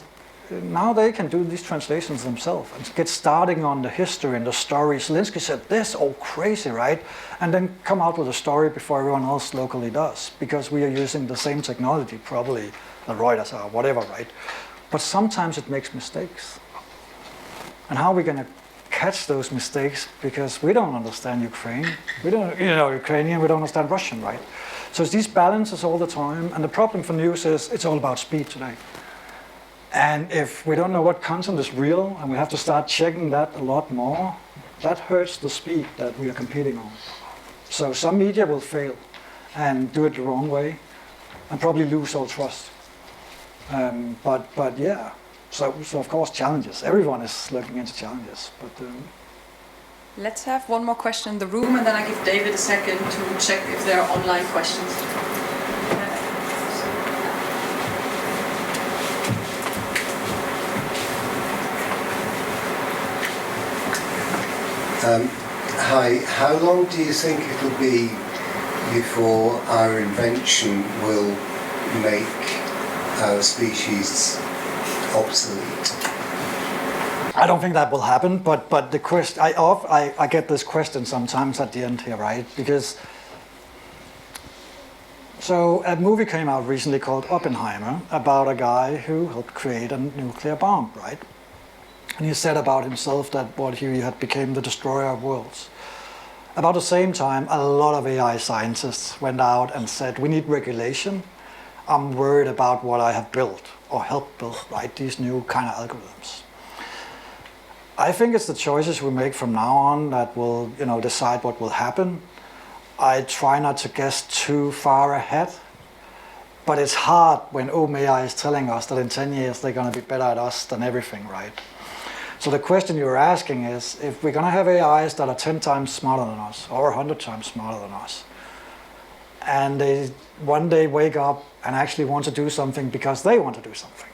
now they can do these translations themselves and get starting on the history and the story. Zelensky said this, oh crazy, right? And then come out with a story before everyone else locally does, because we are using the same technology, probably the Reuters or whatever, right? But sometimes it makes mistakes. And how are we going to catch those mistakes? Because we don't understand Ukraine. We don't, Ukrainian, we don't understand Russian, right? So it's these balances all the time. And the problem for news is it's all about speed today. And if we don't know what content is real, and we have to start checking that a lot more, that hurts the speed that we are competing on. So some media will fail and do it the wrong way and probably lose all trust. But yeah. So of course challenges. Everyone is looking into challenges. But let's have one more question in the room, and then I give David a second to check if there are online questions. Hi. How long do you think it'll be before our invention will make our species obsolete? I don't think that will happen, but the question I get this question sometimes at the end here, right? Because so a movie came out recently called Oppenheimer about a guy who helped create a nuclear bomb, right? And he said about himself that what he had became the destroyer of worlds. About the same time, a lot of AI scientists went out and said, we need regulation. I'm worried about what I have built or helped build, right? These new kind of algorithms. I think it's the choices we make from now on that will, decide what will happen. I try not to guess too far ahead, but it's hard when OpenAI is telling us that in 10 years they're going to be better at us than everything, right? So the question you're asking is, if we're going to have AIs that are 10 times smarter than us or 100 times smarter than us, and they one day wake up and actually want to do something because they want to do something.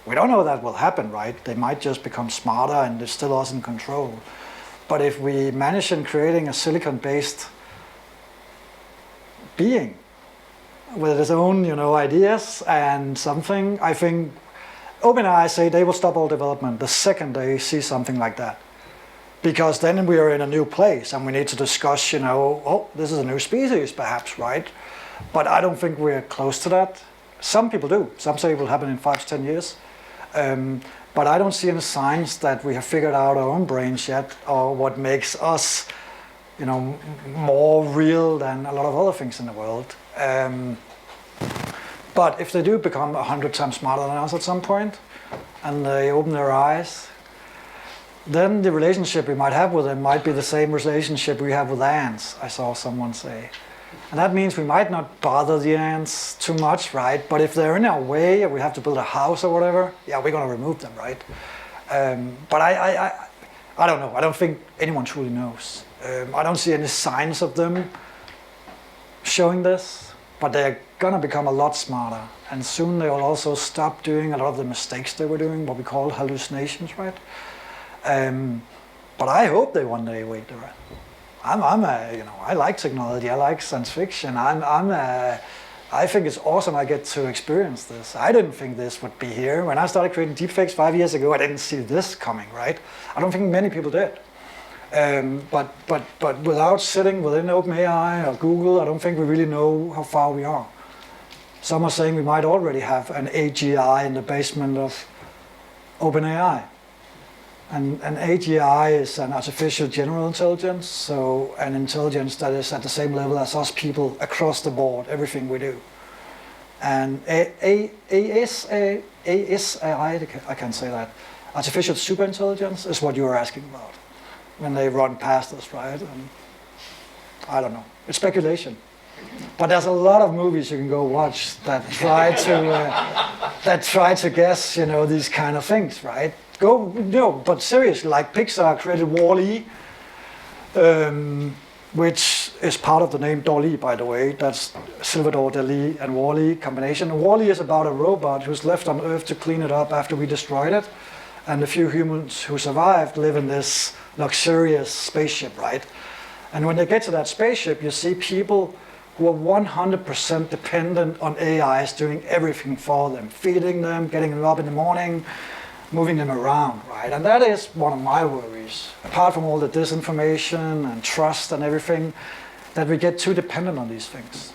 We don't know that will happen, right? They might just become smarter and it's still us in control. But if we manage in creating a silicon-based being with its own, ideas and something, I think OpenAI say they will stop all development the second they see something like that. Because then we are in a new place and we need to discuss, this is a new species perhaps, right? But I don't think we're close to that. Some people do. Some say it will happen in 5 to 10 years. But I don't see any signs that we have figured out our own brains yet, or what makes us, more real than a lot of other things in the world. But if they do become 100 times smarter than us at some point, and they open their eyes, then the relationship we might have with them might be the same relationship we have with ants, I saw someone say. And that means we might not bother the ants too much, right? But if they're in our way, or we have to build a house or whatever, yeah, we're going to remove them, right? But I don't know. I don't think anyone truly knows. I don't see any signs of them showing this, but they're going to become a lot smarter. And soon they will also stop doing a lot of the mistakes they were doing, what we call hallucinations, right? But I hope they one day wake the rest. I like technology. I like science fiction. I think it's awesome I get to experience this. I didn't think this would be here. When I started creating deepfakes 5 years ago, I didn't see this coming, right? I don't think many people did. But without sitting within OpenAI or Google, I don't think we really know how far we are. Some are saying we might already have an AGI in the basement of OpenAI. And an AGI is an artificial general intelligence, so an intelligence that is at the same level as us people across the board, everything we do. And ASI, I can't say that, artificial superintelligence is what you were asking about, when they run past us, right? And I don't know, it's speculation. But there's a lot of movies you can go watch that try to that try to guess, these kind of things, right? But seriously, like Pixar created Wall-E, which is part of the name Dall-E, by the way. That's Salvador Dali and Wall-E combination. Wall-E is about a robot who's left on Earth to clean it up after we destroyed it. And the few humans who survived live in this luxurious spaceship, right? And when they get to that spaceship, you see people who are 100% dependent on AIs doing everything for them, feeding them, getting them up in the morning, moving them around, right? And that is one of my worries. Apart from all the disinformation and trust and everything, that we get too dependent on these things.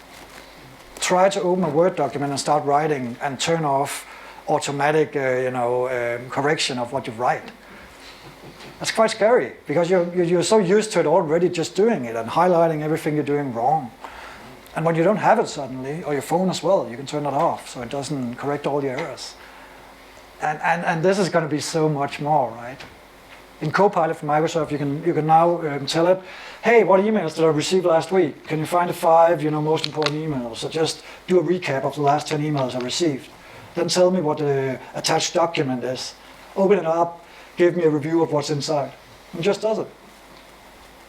Try to open a Word document and start writing and turn off automatic, correction of what you write. That's quite scary because you're so used to it already, just doing it and highlighting everything you're doing wrong. And when you don't have it suddenly, or your phone as well, you can turn it off so it doesn't correct all the errors. And this is going to be so much more, right? In Copilot from Microsoft, you can now tell it, hey, what emails did I receive last week? Can you find the 5 most important emails? So just do a recap of the last 10 emails I received. Then tell me what the attached document is. Open it up, give me a review of what's inside. And just does it.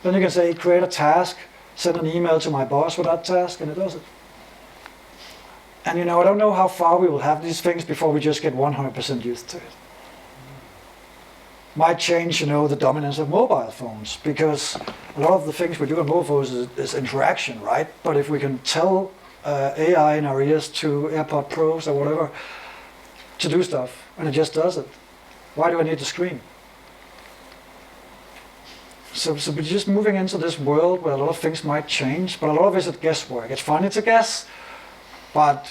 Then you can say, create a task, send an email to my boss with that task, and it does it. And I don't know how far we will have these things before we just get 100% used to it. Might change, the dominance of mobile phones, because a lot of the things we do on mobile phones is interaction, right? But if we can tell AI in our ears to AirPod Pros or whatever to do stuff, and it just does it, why do I need the screen? So we're just moving into this world where a lot of things might change, but a lot of it is guesswork. It's funny to guess, but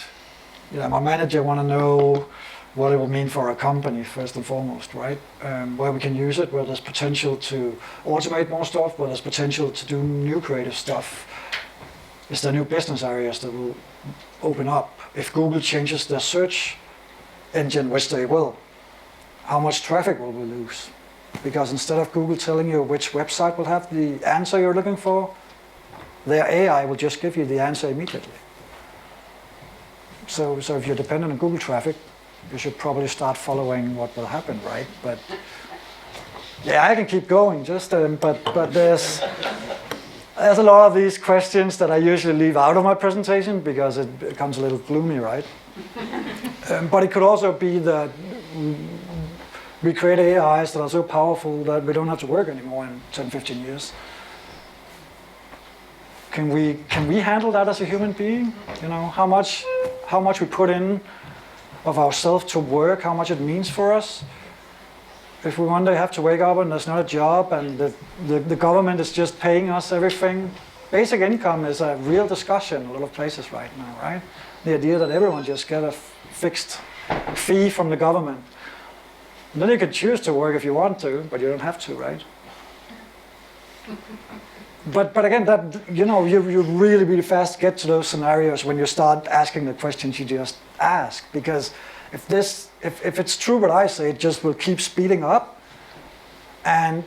my manager want to know what it will mean for our company first and foremost, right? Where we can use it, where there's potential to automate more stuff, where there's potential to do new creative stuff. Is there new business areas that will open up? If Google changes their search engine, which they will, how much traffic will we lose? Because instead of Google telling you which website will have the answer you're looking for, their AI will just give you the answer immediately. So if you're dependent on Google traffic, you should probably start following what will happen, right? But yeah, I can keep going. But there's a lot of these questions that I usually leave out of my presentation because it becomes a little gloomy, right? But it could also be that we create AIs that are so powerful that we don't have to work anymore in 10, 15 years. Can we handle that as a human being? How much we put in of ourselves to work, how much it means for us. If we one day have to wake up and there's not a job and the government is just paying us everything. Basic income is a real discussion in a lot of places right now, right? The idea that everyone just get a fixed fee from the government. And then you can choose to work if you want to, but you don't have to, right? But again, that you really, really fast get to those scenarios when you start asking the questions you just ask. Because if it's true what I say, it just will keep speeding up. And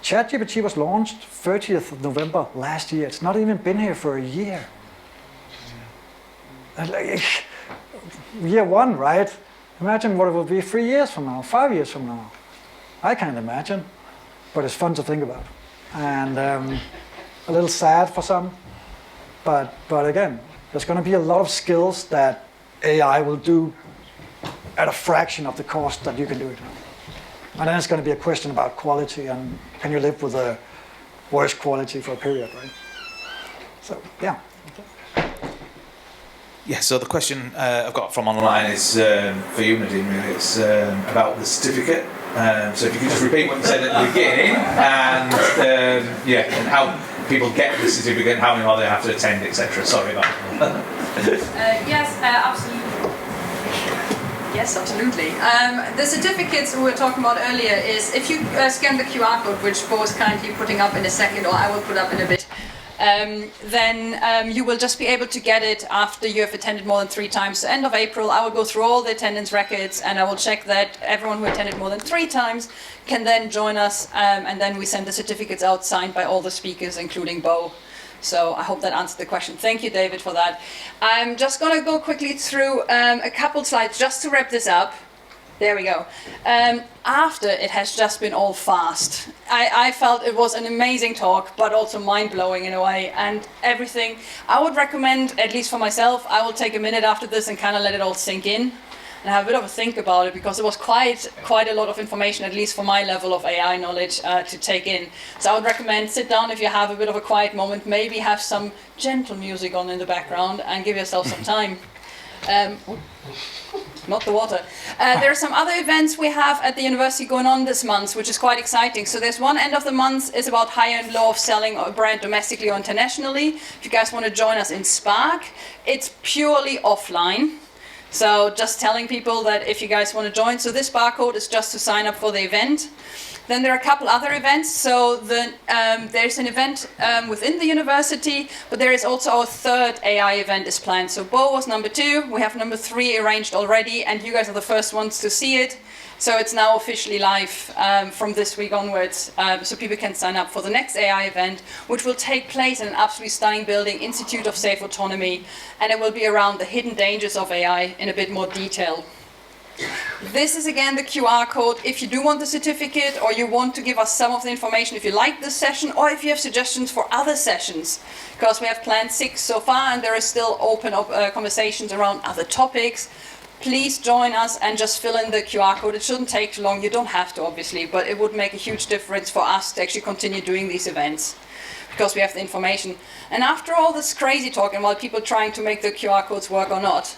ChatGPT was launched 30th of November last year. It's not even been here for a year. Year one, right? Imagine what it will be 3 years from now, 5 years from now. I can't imagine, but it's fun to think about. And a little sad for some, but again, there's going to be a lot of skills that AI will do at a fraction of the cost that you can do it. And then it's going to be a question about quality and can you live with a worse quality for a period, right? So, yeah. Yeah, so the question I've got from online is for you, Nadine, really. It's about the certificate. So if you could just repeat what you said at the beginning and and how people get the certificate, how many more they have to attend, etc. Sorry about that. Yes, absolutely. Yes, absolutely. The certificates we were talking about earlier is if you scan the QR code, which Bo is kindly putting up in a second, or I will put up in a bit, then you will just be able to get it after you have attended more than 3 times. So end of April, I will go through all the attendance records and I will check that everyone who attended more than 3 times can then join us, and then we send the certificates out signed by all the speakers, including Bo. So I hope that answered the question. Thank you, David, for that. I'm just going to go quickly through a couple slides just to wrap this up. There we go. After it has just been all fast. I felt it was an amazing talk, but also mind-blowing in a way, and everything. I would recommend, at least for myself, I will take a minute after this and kind of let it all sink in and have a bit of a think about it, because it was quite a lot of information, at least for my level of AI knowledge, to take in. So I would recommend sit down if you have a bit of a quiet moment, maybe have some gentle music on in the background and give yourself some time. Not the water. There are some other events we have at the university going on this month, which is quite exciting. So there's one end of the month is about higher and low of selling a brand domestically or internationally. If you guys want to join us in Spark, it's purely offline. So just telling people that if you guys want to join, so this barcode is just to sign up for the event. Then there are a couple other events. So there's an event within the university, but there is also our third AI event is planned. So Bo was number 2, we have number 3 arranged already, and you guys are the first ones to see it. So it's now officially live from this week onwards, so people can sign up for the next AI event, which will take place in an absolutely stunning building, Institute of Safe Autonomy, and it will be around the hidden dangers of AI in a bit more detail. This is again the QR code. If you do want the certificate, or you want to give us some of the information, if you like this session, or if you have suggestions for other sessions, because we have planned 6 so far, and there is still open conversations around other topics. Please join us and just fill in the QR code. It shouldn't take too long. You don't have to, obviously, but it would make a huge difference for us to actually continue doing these events, because we have the information. And after all this crazy talk, and while people trying to make the QR codes work or not,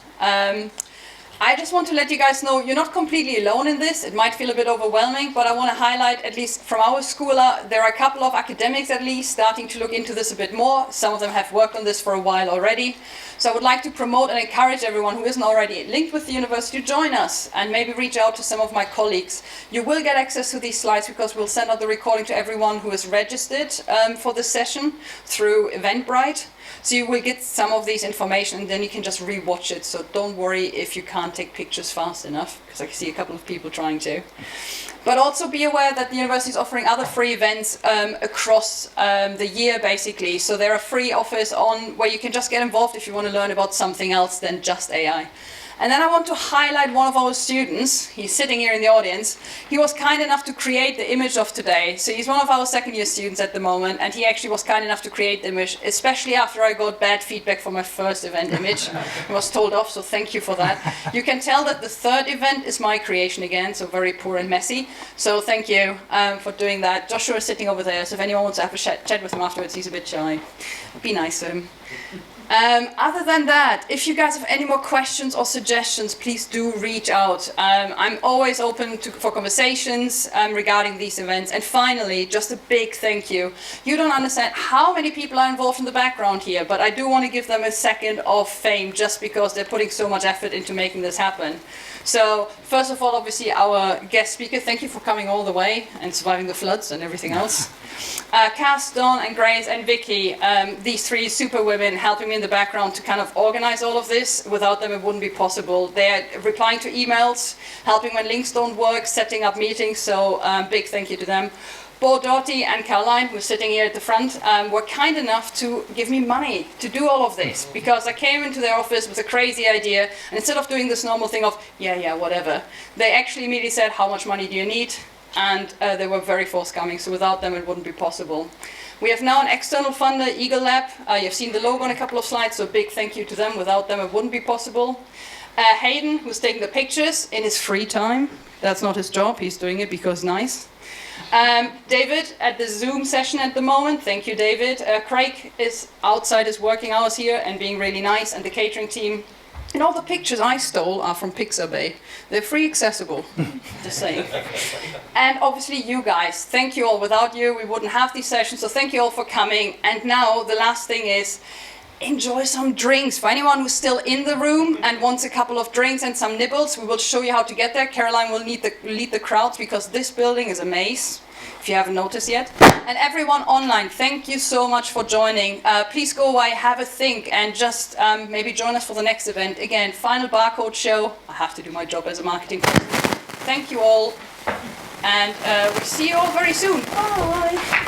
I just want to let you guys know you're not completely alone in this. It might feel a bit overwhelming, but I want to highlight, at least from our school, there are a couple of academics at least starting to look into this a bit more. Some of them have worked on this for a while already. So I would like to promote and encourage everyone who isn't already linked with the university to join us and maybe reach out to some of my colleagues. You will get access to these slides because we'll send out the recording to everyone who is registered for this session through Eventbrite. So you will get some of these information, and then you can just re-watch it. So don't worry if you can't take pictures fast enough, because I can see a couple of people trying to. But also be aware that the university is offering other free events across the year, basically. So there are free offers on where you can just get involved if you want to learn about something else than just AI. And then I want to highlight one of our students. He's sitting here in the audience. He was kind enough to create the image of today. So he's one of our second-year students at the moment, and he actually was kind enough to create the image, especially after I got bad feedback for my first event image. I was told off, so thank you for that. You can tell that the third event is my creation again, so very poor and messy. So thank you for doing that. Joshua is sitting over there, so if anyone wants to have a chat with him afterwards, he's a bit shy. Be nice to him. Other than that, if you guys have any more questions or suggestions, please do reach out. I'm always open for conversations regarding these events. And finally, just a big thank you. You don't understand how many people are involved in the background here, but I do want to give them a second of fame just because they're putting so much effort into making this happen. So first of all, obviously, our guest speaker, thank you for coming all the way and surviving the floods and everything else. Cass, Dawn, and Grace, and Vicky, these 3 super women helping me in the background to kind of organize all of this. Without them, it wouldn't be possible. They're replying to emails, helping when links don't work, setting up meetings, so big thank you to them. Bo, Dottie, and Caroline, who's sitting here at the front, were kind enough to give me money to do all of this, because I came into their office with a crazy idea, and instead of doing this normal thing of, yeah, whatever, they actually immediately said, how much money do you need? And they were very forthcoming, so without them it wouldn't be possible. We have now an external funder, Eagle Lab. You've seen the logo on a couple of slides, so big thank you to them. Without them it wouldn't be possible. Hayden, who's taking the pictures in his free time. That's not his job, he's doing it because nice. David at the Zoom session at the moment, thank you David. Craig is outside his working hours here and being really nice, and the catering team. And all the pictures I stole are from Pixabay. They're free accessible, just saying. And obviously you guys, thank you all. Without you, we wouldn't have these sessions, so thank you all for coming. And now the last thing is, enjoy some drinks. For anyone who's still in the room and wants a couple of drinks and some nibbles, we will show you how to get there. Caroline will lead the crowds, because this building is a maze, if you haven't noticed yet. And everyone online, thank you so much for joining. Please go away, have a think, and just maybe join us for the next event. Again, final barcode show. I have to do my job as a marketing person. Thank you all, and we'll see you all very soon. Bye.